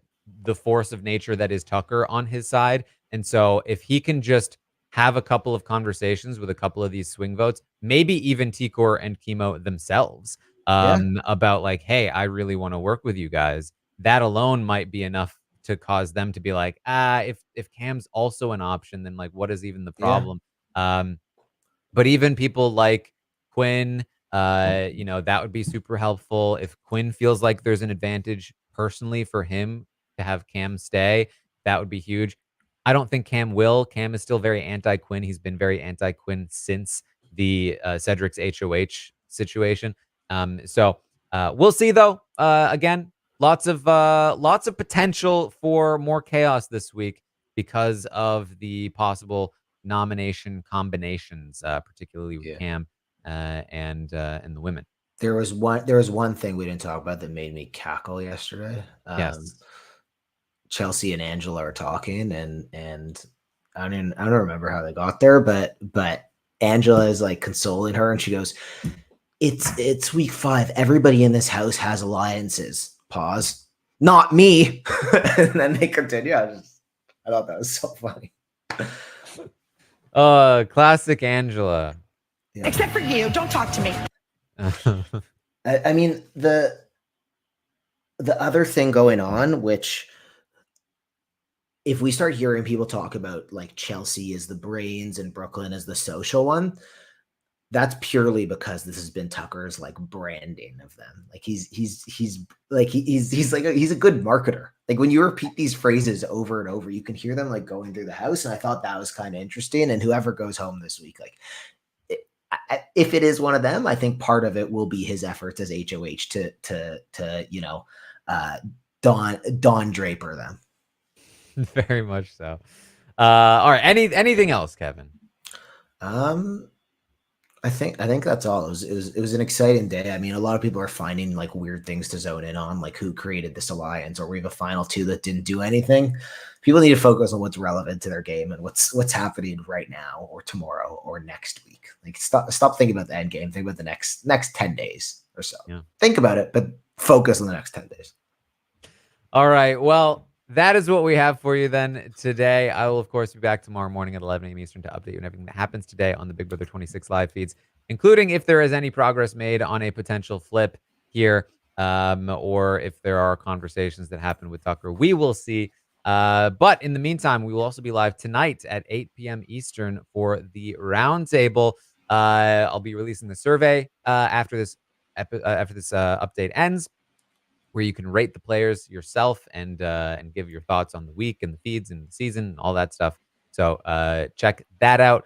the force of nature that is Tucker on his side, and so if he can just have a couple of conversations with a couple of these swing votes, maybe even Tikor and Chemo themselves, Yeah. about like, hey, I really want to work with you guys. That alone might be enough to cause them to be like, if Cam's also an option, then like, what is even the Yeah. problem? Um, but even people like Quinn, that would be super helpful. If Quinn feels like there's an advantage personally for him to have Cam stay, that would be huge. I don't think Cam will. Cam is still very anti Quinn. He's been very anti Quinn since the Cedric's HOH situation. We'll see though. Again, lots of potential for more chaos this week because of the possible nomination combinations, particularly with Yeah. Cam and the women. There was one thing we didn't talk about that made me cackle yesterday. Yes. Chelsea and Angela are talking, and I don't remember how they got there, but Angela is like consoling her, and she goes, "It's week 5. Everybody in this house has alliances." Pause. Not me. And then they continue. I thought that was so funny. Classic Angela. Yeah. Except for you. Don't talk to me. I mean the other thing going on, which if we start hearing people talk about like Chelsea as the brains and Brooklyn as the social one, that's purely because this has been Tucker's like branding of them. Like he's like he's a good marketer. Like when you repeat these phrases over and over, you can hear them like going through the house. And I thought that was kind of interesting. And whoever goes home this week, like if it is one of them, I think part of it will be his efforts as HOH to uh, Don Draper them. Very much so. All right. Anything else, Kevin? I think that's all. It was an exciting day. I mean, a lot of people are finding like weird things to zone in on, like who created this alliance, or we have a final two that didn't do anything. People need to focus on what's relevant to their game and what's happening right now, or tomorrow, or next week. Like stop thinking about the end game. Think about the next 10 days or so. Yeah. Think about it, but focus on the next 10 days. All right. Well, that is what we have for you then today. I will, of course, be back tomorrow morning at 11 a.m. Eastern to update you on everything that happens today on the Big Brother 26 live feeds, including if there is any progress made on a potential flip here, or if there are conversations that happen with Tucker. We will see. But in the meantime, we will also be live tonight at 8 p.m. Eastern for the roundtable. I'll be releasing the survey after this update ends, where you can rate the players yourself and give your thoughts on the week and the feeds and the season and all that stuff. So check that out.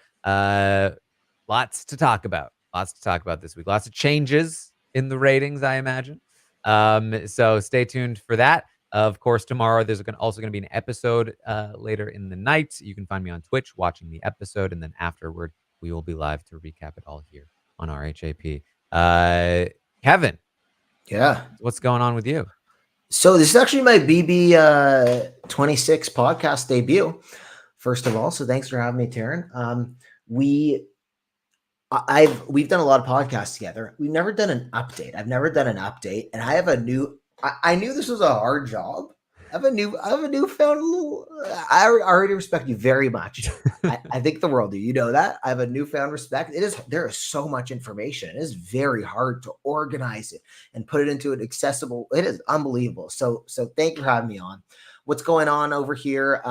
Lots to talk about. Lots to talk about this week. Lots of changes in the ratings, I imagine. So stay tuned for that. Of course, tomorrow there's also going to be an episode later in the night. You can find me on Twitch watching the episode, and then afterward we will be live to recap it all here on RHAP. Kevin, Yeah. what's going on with you? So this is actually my BB26 podcast debut. First of all, so thanks for having me, Taran. We've done a lot of podcasts together. We've never done an update. I've never done an update, and I have a new. I knew this was a hard job. I have a newfound little. I already respect you very much. I think the world do. You know that. I have a newfound respect. There is so much information. It is very hard to organize it and put it into an accessible. It is unbelievable. So thank you for having me on. What's going on over here?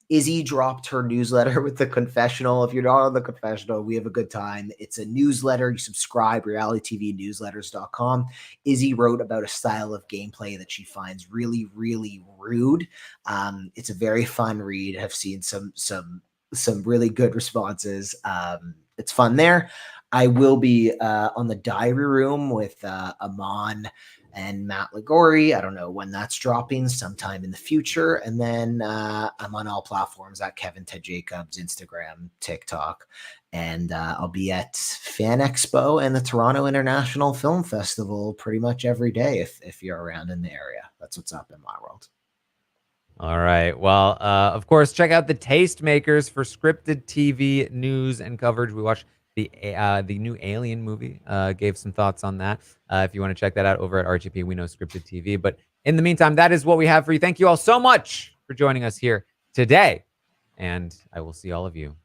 Izzy dropped her newsletter with the confessional. If you're not on the confessional, we have a good time. It's a newsletter. You subscribe, realitytvnewsletters.com. Izzy wrote about a style of gameplay that she finds really, really rude. It's a very fun read. I've seen some really good responses. It's fun there. I will be on the diary room with Amon and Matt Ligori. I don't know when that's dropping, sometime in the future. And then I'm on all platforms at Kevin Jacobs, Instagram, TikTok. And I'll be at Fan Expo and the Toronto International Film Festival pretty much every day if you're around in the area. That's what's up in my world. All right. Well, of course, check out the Tastemakers for scripted TV news and coverage. We watched the new Alien movie. Gave some thoughts on that. If you want to check that out over at RHAP, we know scripted TV. But in the meantime, that is what we have for you. Thank you all so much for joining us here today, and I will see all of you